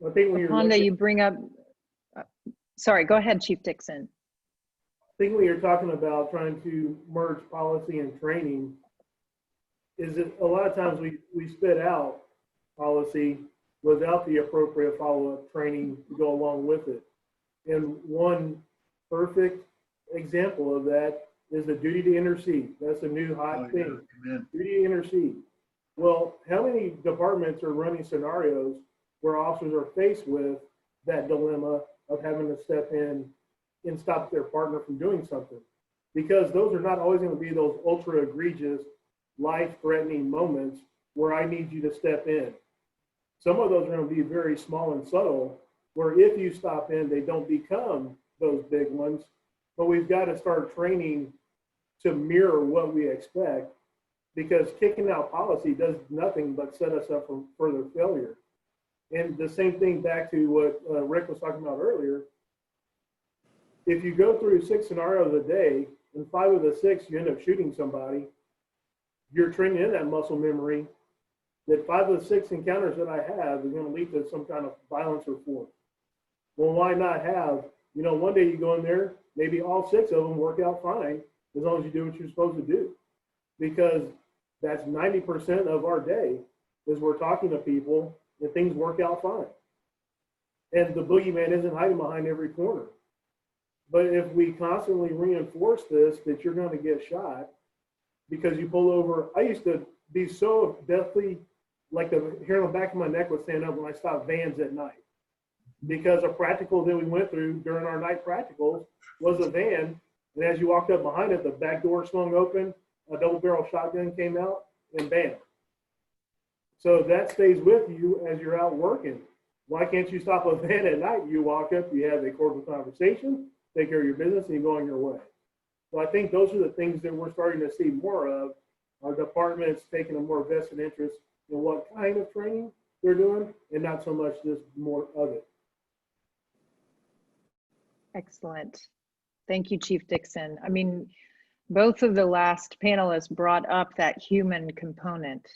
I think when you're LaPonda, you bring up, sorry, go ahead, Chief Dixon. I think when you're talking about trying to merge policy and training, is that a lot of times we spit out policy without the appropriate follow-up training to go along with it. And one perfect example of that is the duty to intercede. That's a new hot thing. Yeah. Duty to intercede. Well, how many departments are running scenarios where officers are faced with that dilemma of having to step in and stop their partner from doing something? Because those are not always going to be those ultra egregious, life-threatening moments where I need you to step in. Some of those are going to be very small and subtle, where if you stop in, they don't become those big ones. But we've got to start training to mirror what we expect, because kicking out policy does nothing but set us up for further failure. And the same thing back to what Rick was talking about earlier. If you go through 6 scenarios a day, and 5 of the 6 you end up shooting somebody, you're training in that muscle memory that 5 of the 6 encounters that I have is going to lead to some kind of violence or force. Well, why not have, you know, one day you go in there, maybe all 6 of them work out fine, as long as you do what you're supposed to do. Because that's 90% of our day is we're talking to people and things work out fine. And the boogeyman isn't hiding behind every corner. But if we constantly reinforce this, that you're going to get shot because you pull over. I used to be so deathly, like the hair on the back of my neck would stand up when I stopped vans at night. Because a practical that we went through during our night practicals was a van. And as you walked up behind it, the back door swung open, a double barrel shotgun came out, and bam. So that stays with you as you're out working. Why can't you stop a van at night? You walk up, you have a cordial conversation, take care of your business, and you go on your way. So I think those are the things that we're starting to see more of. Our departments taking a more vested interest in what kind of training they're doing, and not so much just more of it. Excellent. Thank you, Chief Dixon. I mean, both of the last panelists brought up that human component.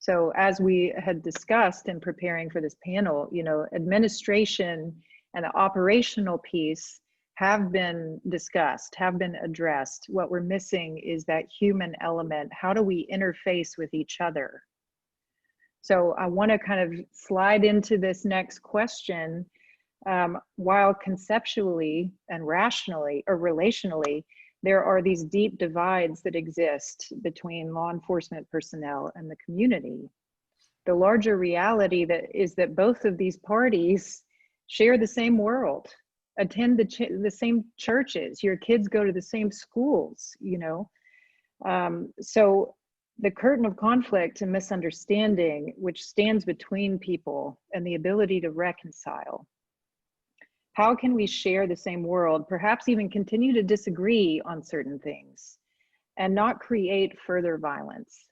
So as we had discussed in preparing for this panel, you know, administration and the operational piece have been discussed, have been addressed. What we're missing is that human element. How do we interface with each other? So I want to kind of slide into this next question. While conceptually and rationally or relationally, there are these deep divides that exist between law enforcement personnel and the community. The larger reality is that both of these parties share the same world, attend the same churches, your kids go to the same schools, you know. So the curtain of conflict and misunderstanding, which stands between people and the ability to reconcile. How can we share the same world, perhaps even continue to disagree on certain things, and not create further violence.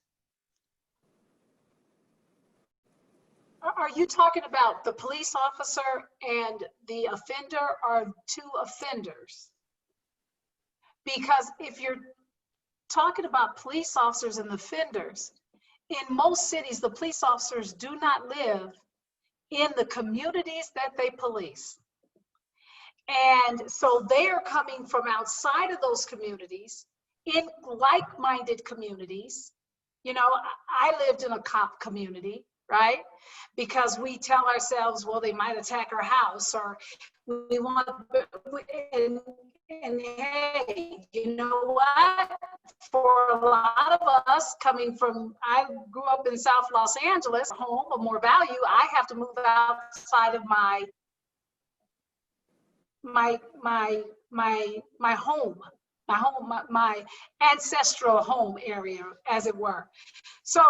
Are you talking about the police officer and the offender, or two offenders? Because if you're talking about police officers and offenders, in most cities, the police officers do not live in the communities that they police. And so they are coming from outside of those communities, in like-minded communities. You know, I lived in a cop community, right? Because we tell ourselves, well, they might attack our house, or we want, and hey, you know what? For a lot of us coming from, I grew up in South Los Angeles, home of more value, I have to move outside of my home, my ancestral home area, as it were. So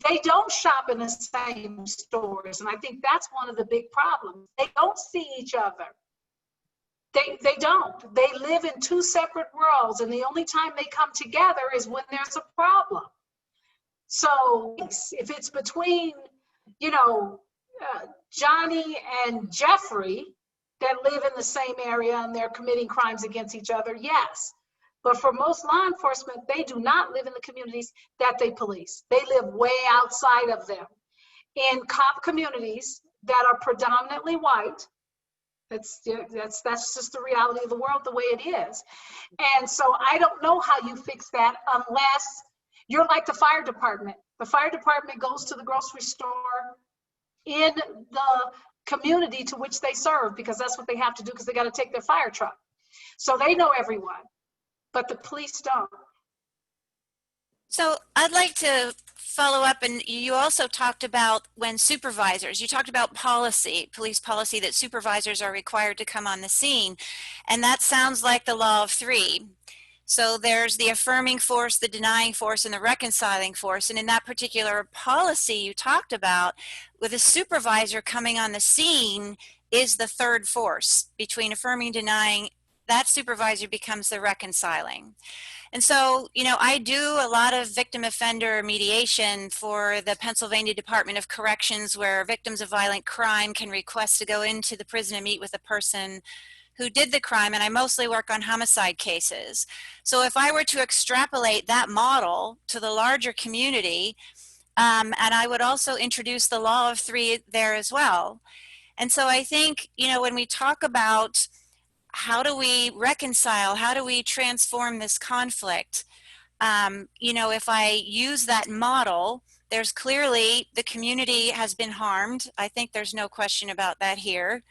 they don't shop in the same stores. And I think that's one of the big problems. They don't see each other. They don't. They live in two separate worlds, and the only time they come together is when there's a problem. So if it's between, you know, Johnny and Jeffrey that live in the same area and they're committing crimes against each other, yes. But for most law enforcement, they do not live in the communities that they police. They live way outside of them. In cop communities that are predominantly white, that's just the reality of the world, the way it is. And so I don't know how you fix that unless you're like the fire department. The fire department goes to the grocery store in the community to which they serve, because that's what they have to do, because they got to take their fire truck. So they know everyone, but the police don't. So I'd like to follow up, and you also talked about when supervisors, you talked about policy, police policy, that supervisors are required to come on the scene. And that sounds like the law of three. So there's the affirming force, the denying force, and the reconciling force. And in that particular policy you talked about, with a supervisor coming on the scene is the third force between affirming, denying. That supervisor becomes the reconciling. And so, you know, I do a lot of victim offender mediation for the Pennsylvania Department of Corrections, where victims of violent crime can request to go into the prison and meet with the person who did the crime, and I mostly work on homicide cases. So if I were to extrapolate that model to the larger community, and I would also introduce the law of three there as well. And so I think, you know, when we talk about how do we reconcile, how do we transform this conflict, you know, if I use that model, there's clearly the community has been harmed. I think there's no question about that here.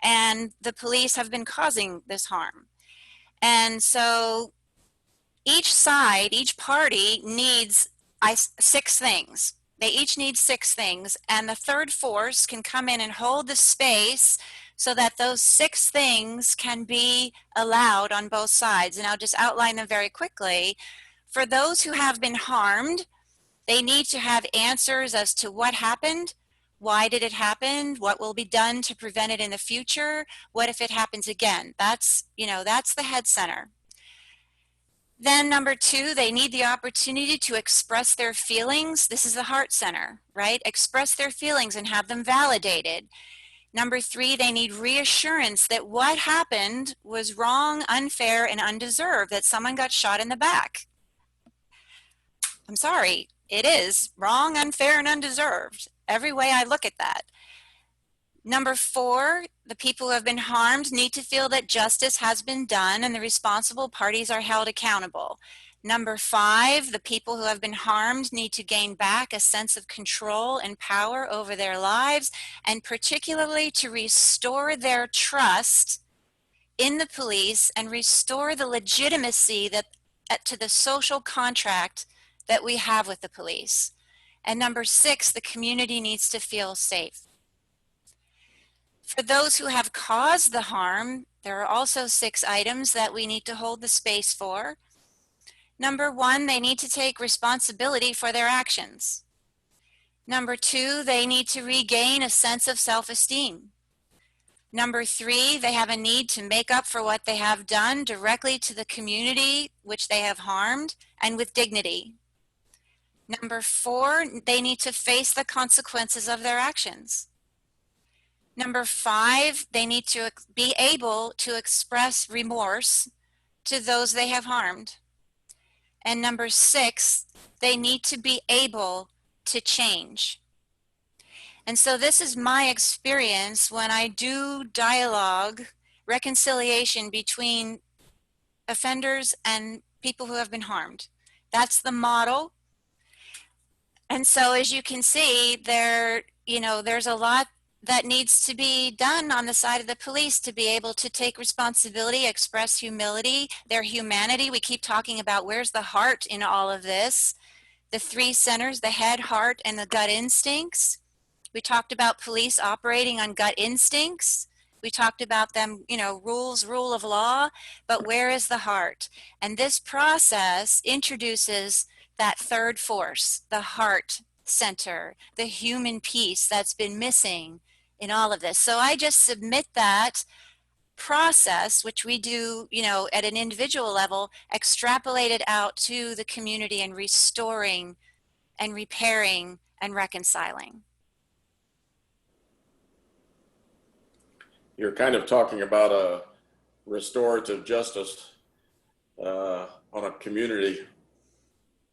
And the police have been causing this harm. And so each side, each party needs 6 things. They each need 6 things. And the third force can come in and hold the space so that those 6 things can be allowed on both sides. And I'll just outline them very quickly. For those who have been harmed, they need to have answers as to what happened. Why did it happen? What will be done to prevent it in the future? What if it happens again? That's, you know, that's the head center. Then number 2, they need the opportunity to express their feelings. This is the heart center, right? Express their feelings and have them validated. Number 3, they need reassurance that what happened was wrong, unfair, and undeserved, that someone got shot in the back. I'm sorry, it is wrong, unfair, and undeserved. Every way I look at that. Number 4, the people who have been harmed need to feel that justice has been done and the responsible parties are held accountable. Number 5, the people who have been harmed need to gain back a sense of control and power over their lives, and particularly to restore their trust in the police and restore the legitimacy that to the social contract that we have with the police. And number 6, the community needs to feel safe. For those who have caused the harm, there are also 6 items that we need to hold the space for. Number 1, they need to take responsibility for their actions. Number 2, they need to regain a sense of self-esteem. Number 3, they have a need to make up for what they have done directly to the community which they have harmed and with dignity. Number 4, they need to face the consequences of their actions. Number 5, they need to be able to express remorse to those they have harmed. And number 6, they need to be able to change. And so this is my experience when I do dialogue, reconciliation between offenders and people who have been harmed. That's the model. And so as you can see, there's a lot that needs to be done on the side of the police to be able to take responsibility, express humility, their humanity. We keep talking about where's the heart in all of this. The 3 centers, the head, heart, and the gut instincts. We talked about police operating on gut instincts. We talked about them, rule of law, but where is the heart? And this process introduces that third force, the heart center, the human piece that's been missing in all of this. So I just submit that process, which we do, at an individual level, extrapolate it out to the community and restoring and repairing and reconciling. You're kind of talking about a restorative justice on a community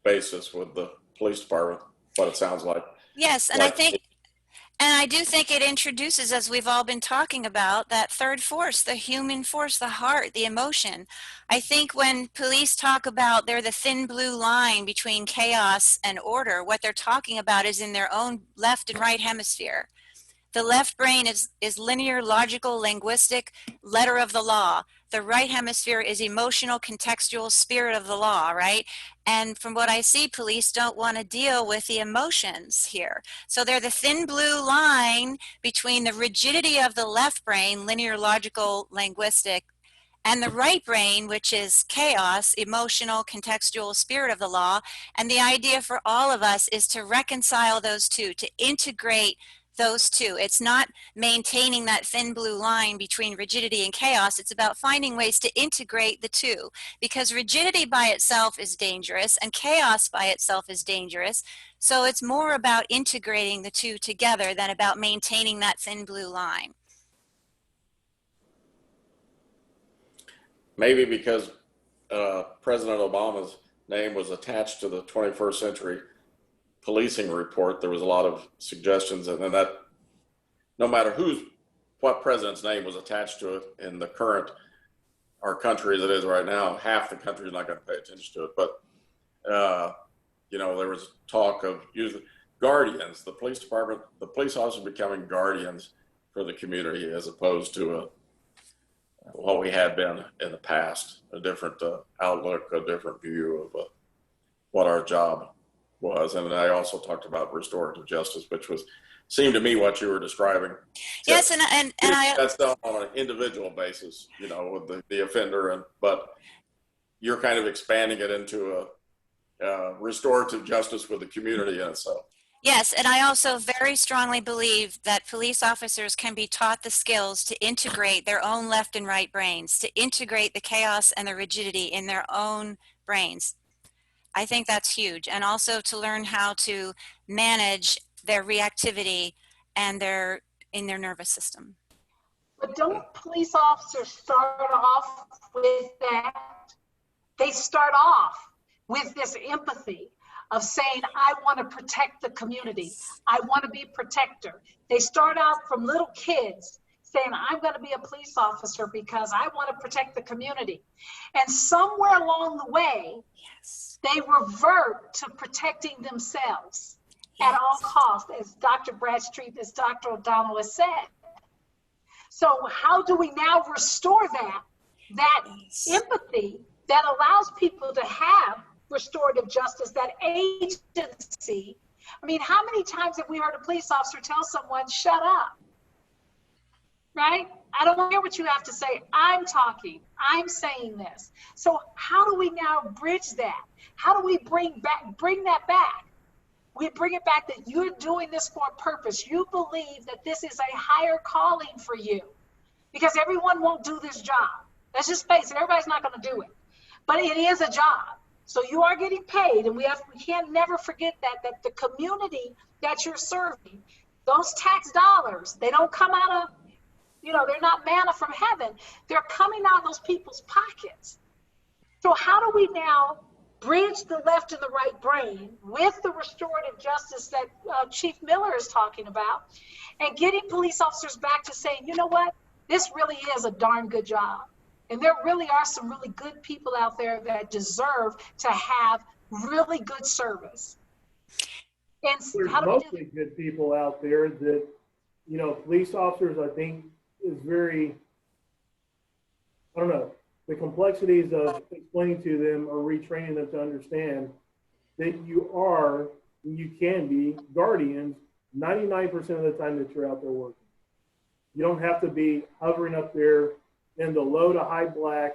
basis with the police department, what it sounds like. Yes, and I do think it introduces, as we've all been talking about, that third force, the human force, the heart, the emotion. I think when police talk about they're the thin blue line between chaos and order, what they're talking about is in their own left and right hemisphere. The left brain is linear, logical, linguistic, letter of the law. The right hemisphere is emotional, contextual, spirit of the law, right? And from what I see, police don't want to deal with the emotions here. So they're the thin blue line between the rigidity of the left brain, linear, logical, linguistic, and the right brain, which is chaos, emotional, contextual, spirit of the law. And the idea for all of us is to reconcile those two, to integrate those two. It's not maintaining that thin blue line between rigidity and chaos. It's about finding ways to integrate the two, because rigidity by itself is dangerous and chaos by itself is dangerous. So it's more about integrating the two together than about maintaining that thin blue line. Maybe because President Obama's name was attached to the 21st century policing report, there was a lot of suggestions, and then that no matter what president's name was attached to it in our country as it is right now, half the country is not going to pay attention to it. But there was talk of using guardians, the police department, the police officers becoming guardians for the community, as opposed to what we had been in the past, a different outlook, a different view of what our job was. And I also talked about restorative justice, which seemed to me what you were describing. Yes, and that's done on an individual basis, with the offender, but you're kind of expanding it into a restorative justice with the community in itself. Yes, and I also very strongly believe that police officers can be taught the skills to integrate their own left and right brains, to integrate the chaos and the rigidity in their own brains. I think that's huge. And also to learn how to manage their reactivity and in their nervous system. But don't police officers start off with that? They start off with this empathy of saying, I want to protect the community. I want to be a protector. They start out from little kids saying, I'm going to be a police officer because I want to protect the community. And somewhere along the way, they revert to protecting themselves at all costs, as Dr. Bradstreet, as Dr. O'Donnell has said. So how do we now restore that empathy that allows people to have restorative justice, that agency? I mean, how many times have we heard a police officer tell someone, shut up, right? I don't want to hear what you have to say. I'm talking. I'm saying this. So how do we now bridge that? How do we bring that back? We bring it back that you're doing this for a purpose. You believe that this is a higher calling for you. because everyone won't do this job. Let's just face it, everybody's not going to do it. But it is a job. So you are getting paid, and we can't never forget that the community that you're serving, those tax dollars, they don't come out of, they're not manna from heaven. They're coming out of those people's pockets. So how do we now bridge the left and the right brain with the restorative justice that Chief Miller is talking about, and getting police officers back to saying, you know what, this really is a darn good job. And there really are some really good people out there that deserve to have really good service. And there's mostly good people out there that, police officers, I think, is very, I don't know, the complexities of explaining to them or retraining them to understand that you can be guardians 99% of the time that you're out there working. You don't have to be hovering up there in the low to high black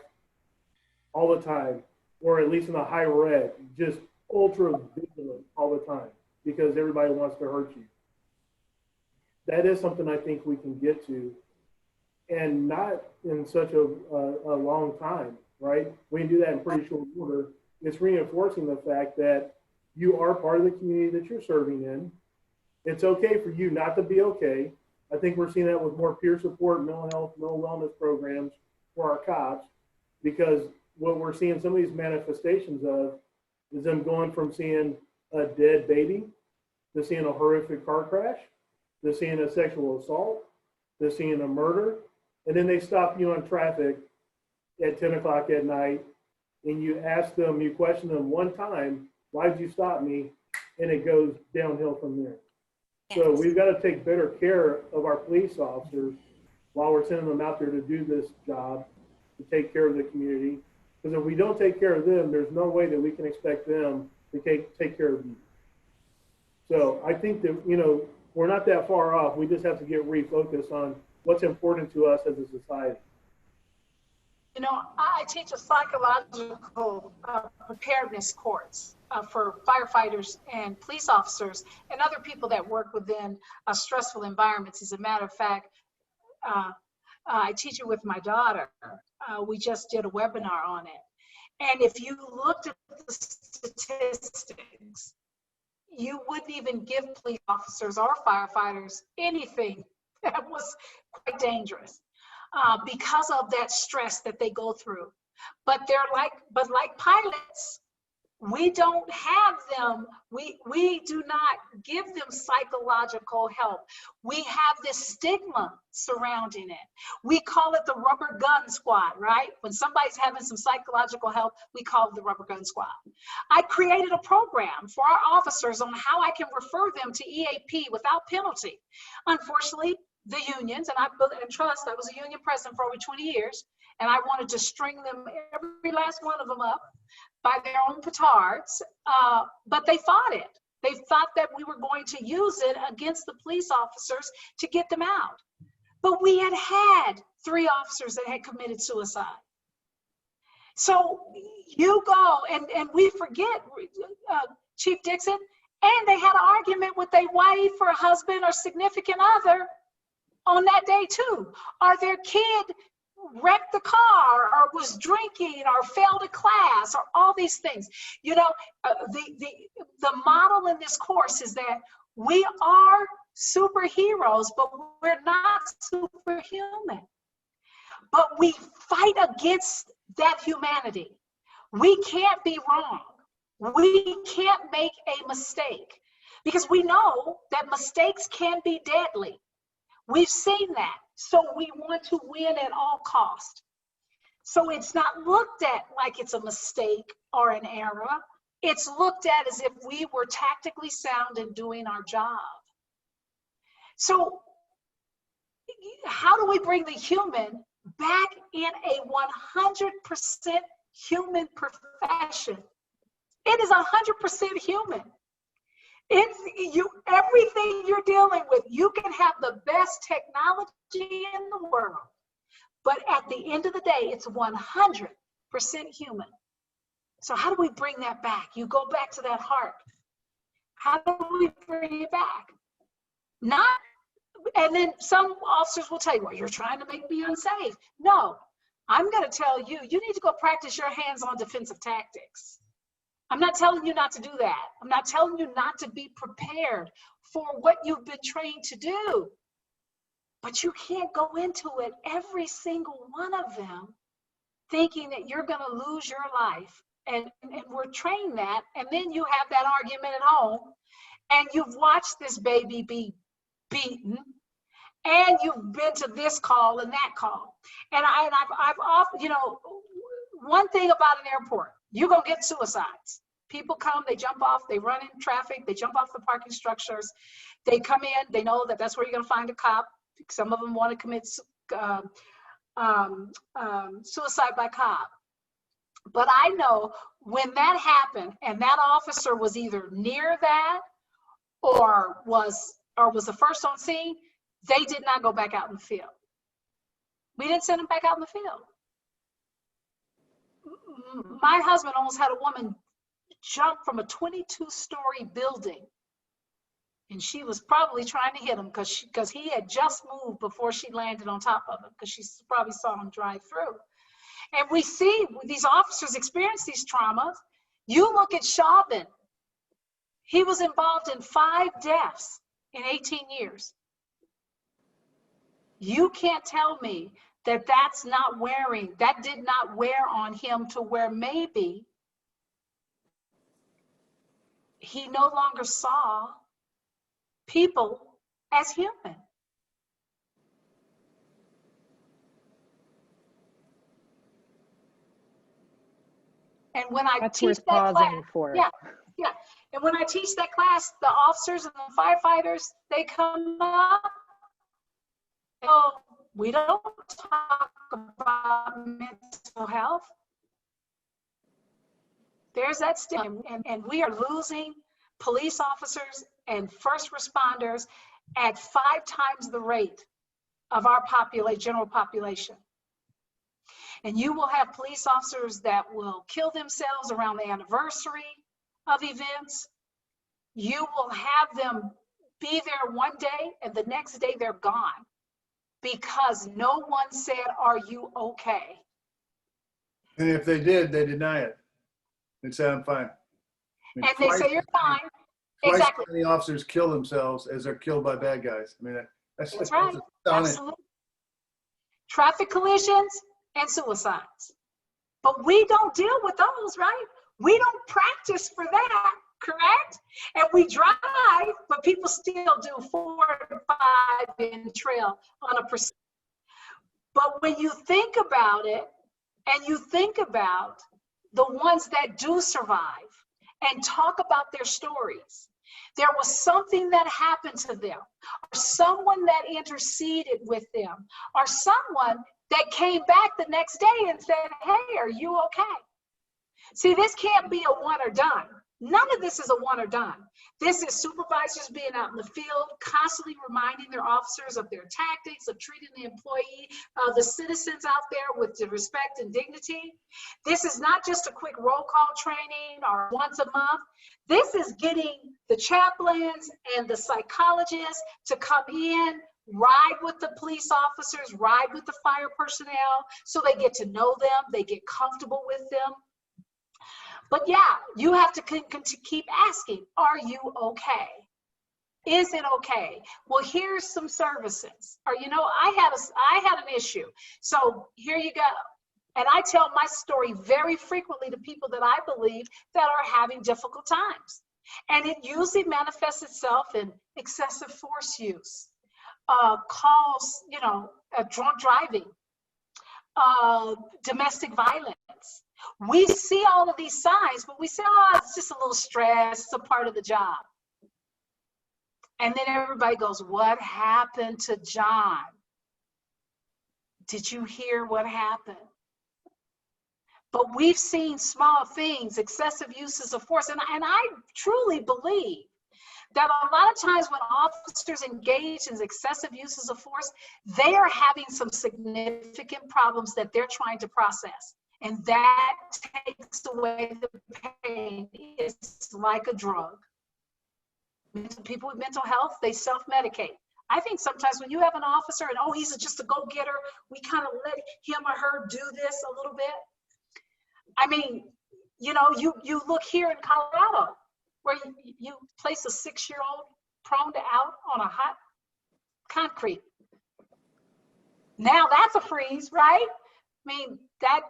all the time, or at least in the high red, just ultra vigilant all the time because everybody wants to hurt you. That is something I think we can get to, and not in such a long time, right? We can do that in pretty short order. It's reinforcing the fact that you are part of the community that you're serving in. It's okay for you not to be okay. I think we're seeing that with more peer support, mental health, mental wellness programs for our cops, because what we're seeing some of these manifestations of is them going from seeing a dead baby to seeing a horrific car crash, to seeing a sexual assault, to seeing a murder. And then they stop you on traffic at 10 o'clock at night, and you question them one time, why did you stop me? And it goes downhill from there. So we've got to take better care of our police officers while we're sending them out there to do this job, to take care of the community. Because if we don't take care of them, there's no way that we can expect them to take care of you. So I think that, we're not that far off. We just have to get refocused on what's important to us as a society. I teach a psychological preparedness course for firefighters and police officers and other people that work within stressful environments. As a matter of fact, I teach it with my daughter. We just did a webinar on it. And if you looked at the statistics, you wouldn't even give police officers or firefighters anything that was quite dangerous. Because of that stress that they go through. But like pilots, we don't have them, we do not give them psychological help. We have this stigma surrounding it. We call it the rubber gun squad, right? When somebody's having some psychological help, we call it the rubber gun squad. I created a program for our officers on how I can refer them to EAP without penalty. Unfortunately, the unions, and I was a union president for over 20 years, and I wanted to string them, every last one of them up by their own petards, but they fought it. They thought that we were going to use it against the police officers to get them out. But we had 3 officers that had committed suicide. So you go, and we forget, Chief Dixon, and they had an argument with their wife or husband or significant other on that day too, or their kid wrecked the car or was drinking or failed a class or all these things. The model in this course is that we are superheroes, but we're not superhuman. But we fight against that humanity. We can't be wrong. We can't make a mistake, because we know that mistakes can be deadly. We've seen that. So we want to win at all costs. So it's not looked at like it's a mistake or an error. It's looked at as if we were tactically sound in doing our job. So how do we bring the human back in a 100% human profession? It is 100% human. Everything you're dealing with, you can have the best technology in the world, but at the end of the day, it's 100% human. So how do we bring that back? You go back to that heart. How do we bring it back? Not And then some officers will tell you, well, you're trying to make me unsafe. No, I'm going to tell you, you need to go practice your hands-on defensive tactics. I'm not telling you not to do that. I'm not telling you not to be prepared for what you've been trained to do. But you can't go into it, every single one of them, thinking that you're going to lose your life. And we're trained that. And then you have that argument at home, and you've watched this baby be beaten, and you've been to this call and that call. And I've often, you know, one thing about an airport, you're going to get suicides. People come, they jump off, they run in traffic, they jump off the parking structures. They come in, they know that that's where you're going to find a cop. Some of them want to commit suicide by cop. But I know when that happened and that officer was either near that or was the first on scene, they did not go back out in the field. We didn't send them back out in the field. My husband almost had a woman jump from a 22-story building, and she was probably trying to hit him because he had just moved before she landed on top of him, because she probably saw him drive through. And we see these officers experience these traumas. You look at Chauvin. He was involved in 5 deaths in 18 years. You can't tell me that that did not wear on him to where maybe he no longer saw people as human. And when I That's teach worth that class, pausing for. yeah. And when I teach that class, the officers and the firefighters, they come up, oh, we don't talk about mental health. There's that stigma, and we are losing police officers and first responders at 5 times the rate of our general population. And you will have police officers that will kill themselves around the anniversary of events. You will have them be there one day and the next day they're gone because no one said, are you okay? And if they did, they deny it. They say, I'm fine. I mean, And they say, you're fine. Twice Exactly. as many officers kill themselves as they're killed by bad guys. I mean, That's right. astonishing. Absolutely. Traffic collisions and suicides. But we don't deal with those, right? We don't practice for that, correct? And we drive, but people still do 4 to 5 in trail on a percent. But when you think about it, and you think about the ones that do survive and talk about their stories, there was something that happened to them, or someone that interceded with them, or someone that came back the next day and said, hey, are you okay? See, this can't be a one or done. None of this is a one or done. This is supervisors being out in the field, constantly reminding their officers of their tactics, of treating the employee, the citizens out there with the respect and dignity. This is not just a quick roll call training or once a month. This is getting the chaplains and the psychologists to come in, ride with the police officers, ride with the fire personnel, so they get to know them, they get comfortable with them. But yeah, you have to keep asking, are you okay? Is it okay? Well, here's some services. Or, you know, I had an issue. So here you go. And I tell my story very frequently to people that I believe that are having difficult times. And it usually manifests itself in excessive force use, calls, you know, drunk driving, domestic violence. We see all of these signs, but we say, oh, it's just a little stress, it's a part of the job. And then everybody goes, what happened to John? Did you hear what happened? But we've seen small things, excessive uses of force. And I truly believe that a lot of times when officers engage in excessive uses of force, they are having some significant problems that they're trying to process. And that takes away the pain. It's like a drug. People with mental health, they self-medicate. I think sometimes when you have an officer and, oh, he's just a go-getter, we kind of let him or her do this a little bit. I mean, you know, you look here in Colorado where you place a 6-year-old prone to out on a hot concrete. Now that's a freeze, right? I mean, that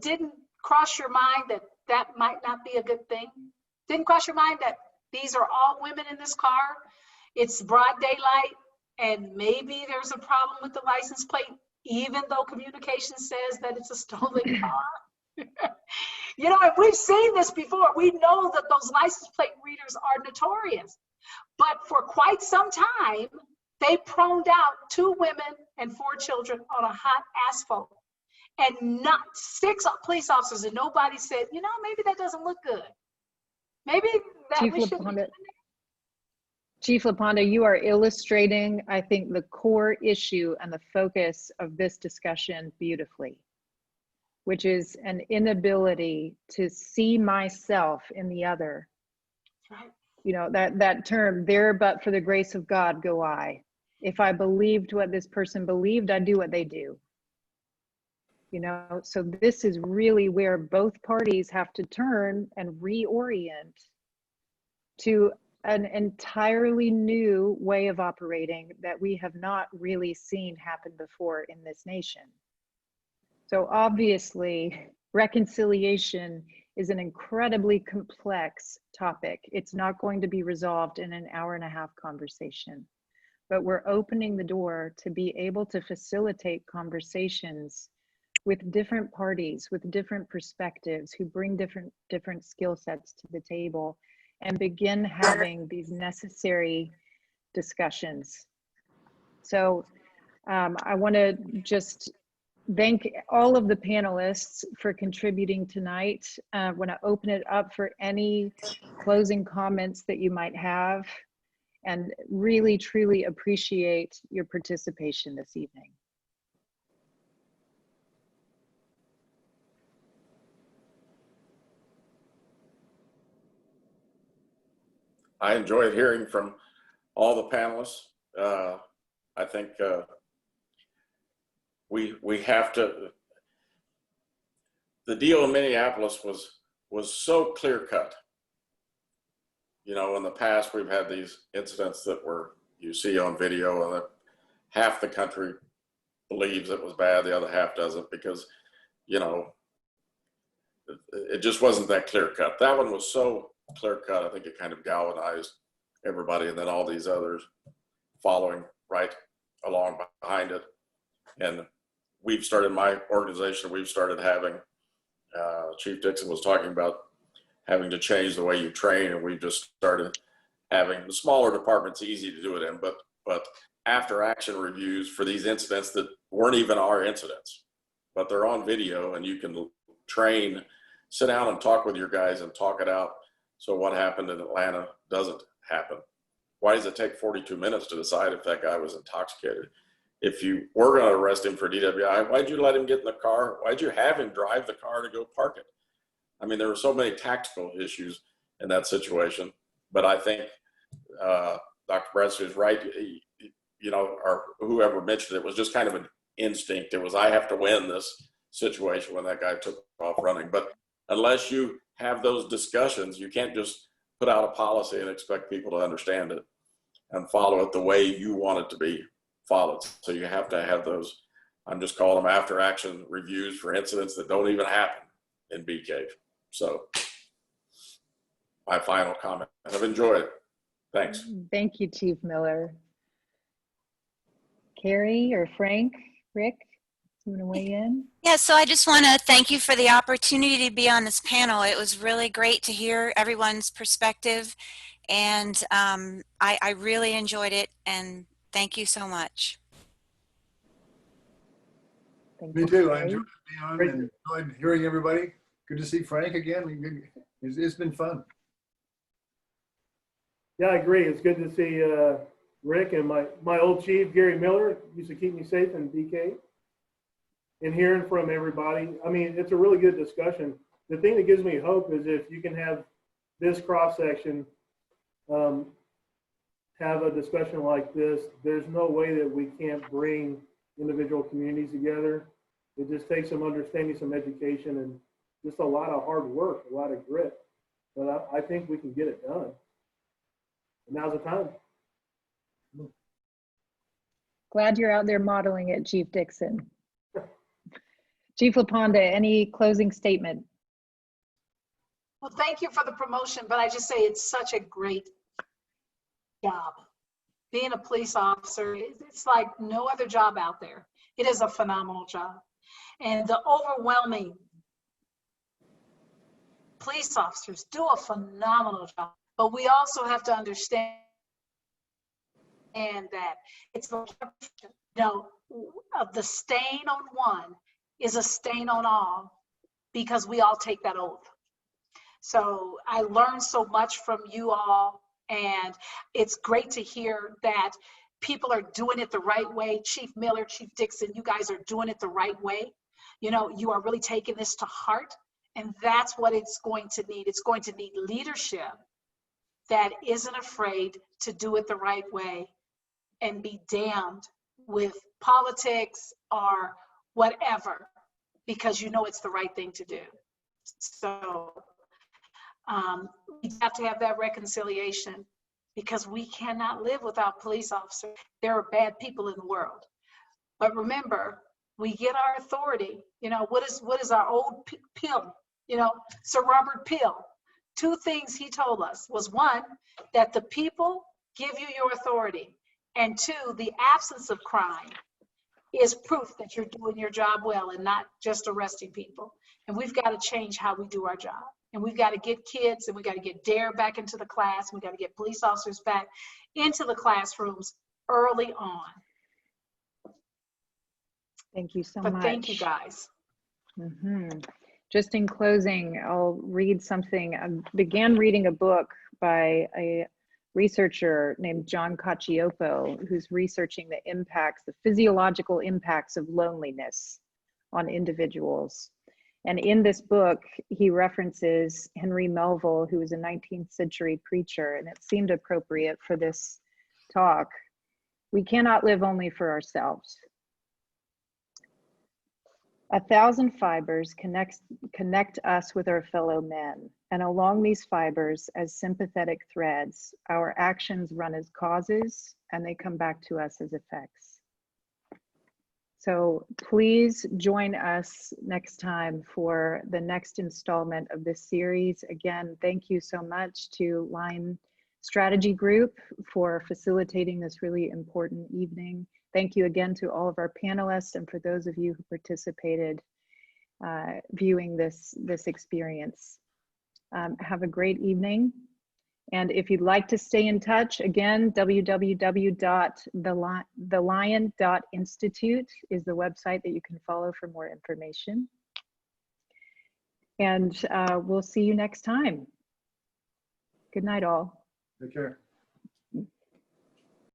didn't cross your mind that that might not be a good thing? Didn't cross your mind that these are all women in this car? It's broad daylight, and maybe there's a problem with the license plate, even though communication says that it's a stolen car. You know, and we've seen this before. We know that those license plate readers are notorious. But for quite some time, they proned out 2 women and 4 children on a hot asphalt. And not 6 police officers, and nobody said, you know, maybe that doesn't look good. Maybe that we should. Chief LaPonda, you are illustrating, I think, the core issue and the focus of this discussion beautifully, which is an inability to see myself in the other. Right. You know, that term, there but for the grace of God go I. If I believed what this person believed, I'd do what they do. You know, so this is really where both parties have to turn and reorient to an entirely new way of operating that we have not really seen happen before in this nation. So obviously, reconciliation is an incredibly complex topic. It's not going to be resolved in an hour-and-a-half conversation, but we're opening the door to be able to facilitate conversations with different parties, with different perspectives, who bring different skill sets to the table, and begin having these necessary discussions. So I want to just thank all of the panelists for contributing tonight. I want to open it up for any closing comments that you might have, and really, truly appreciate your participation this evening. I enjoyed hearing from all the panelists. I think we have to. The deal in Minneapolis was so clear cut. You know, in the past we've had these incidents that you see on video, and that half the country believes it was bad, the other half doesn't, because, you know, it just wasn't that clear cut. That one was so clear cut. I think it kind of galvanized everybody, and then all these others following right along behind it. And we've started, my organization, we've started having, Chief Dixon was talking about having to change the way you train, and we've just started having the smaller departments easy to do it in, but after action reviews for these incidents that weren't even our incidents, but they're on video, and you can train, sit down and talk with your guys and talk it out. So what happened in Atlanta doesn't happen. Why does it take 42 minutes to decide if that guy was intoxicated? If you were going to arrest him for DWI, why'd you let him get in the car? Why'd you have him drive the car to go park it? I mean, there were so many tactical issues in that situation. But I think Dr. Bradstreet is right. You know, or whoever mentioned it was just kind of an instinct. It was, I have to win this situation when that guy took off running. But unless you have those discussions, you can't just put out a policy and expect people to understand it and follow it the way you want it to be followed. So you have to have those, I'm just calling them after action reviews for incidents that don't even happen in Bee Cave. So my final comment, I've enjoyed it. Thanks. Thank you, Chief Miller. Kerry or Frank, Rick, you want to weigh in? Yeah, so I just want to thank you for the opportunity to be on this panel. It was really great to hear everyone's perspective, and I really enjoyed it, and thank you so much. Thank Me you, too. I Kerry. enjoyed being on and enjoyed hearing everybody. Good to see Frank again. It's been fun. Yeah, I agree. It's good to see Rick and my old chief, Gary Miller, used to keep me safe in BK. And hearing from everybody, I mean, it's a really good discussion. The thing that gives me hope is if you can have this cross section have a discussion like this, there's no way that we can't bring individual communities together. It just takes some understanding, some education, and just a lot of hard work, a lot of grit. But I think we can get it done. And now's the time. Glad you're out there modeling it, Chief Dixon. Chief LaPonda, any closing statement? Well, thank you for the promotion, but I just say it's such a great job. Being a police officer, it's like no other job out there. It is a phenomenal job. And the overwhelming police officers do a phenomenal job. But we also have to understand that it's, you know, the stain on one is a stain on all, because we all take that oath. So I learned so much from you all, and it's great to hear that people are doing it the right way. Chief Miller, Chief Dixon, you guys are doing it the right way. You know, you are really taking this to heart, and that's what it's going to need. It's going to need leadership that isn't afraid to do it the right way and be damned with politics or whatever, because you know it's the right thing to do. So we have to have that reconciliation, because we cannot live without police officers. There are bad people in the world. But remember, we get our authority. You know, what is our old Peel, you know, Sir Robert Peel. Two things he told us was, one, that the people give you your authority, and two, the absence of crime is proof that you're doing your job well and not just arresting people. And we've got to change how we do our job. And we've got to get kids, and we got to get DARE back into the class. We got to get police officers back into the classrooms early on. Thank you so But much. thank you guys. Just in closing, I'll read something. I began reading a book by a researcher named John Cacioppo, who's researching the impacts, the physiological impacts of loneliness on individuals. And in this book, he references Henry Melville, who was a 19th century preacher, and it seemed appropriate for this talk. We cannot live only for ourselves. 1,000 fibers connect us with our fellow men, and along these fibers, as sympathetic threads, our actions run as causes, and they come back to us as effects. So please join us next time for the next installment of this series. Again, thank you so much to Line Strategy Group for facilitating this really important evening. Thank you again to all of our panelists, and for those of you who participated viewing this experience. Have a great evening. And if you'd like to stay in touch, again, www.thelion.institute is the website that you can follow for more information. And we'll see you next time. Good night, all. Take care.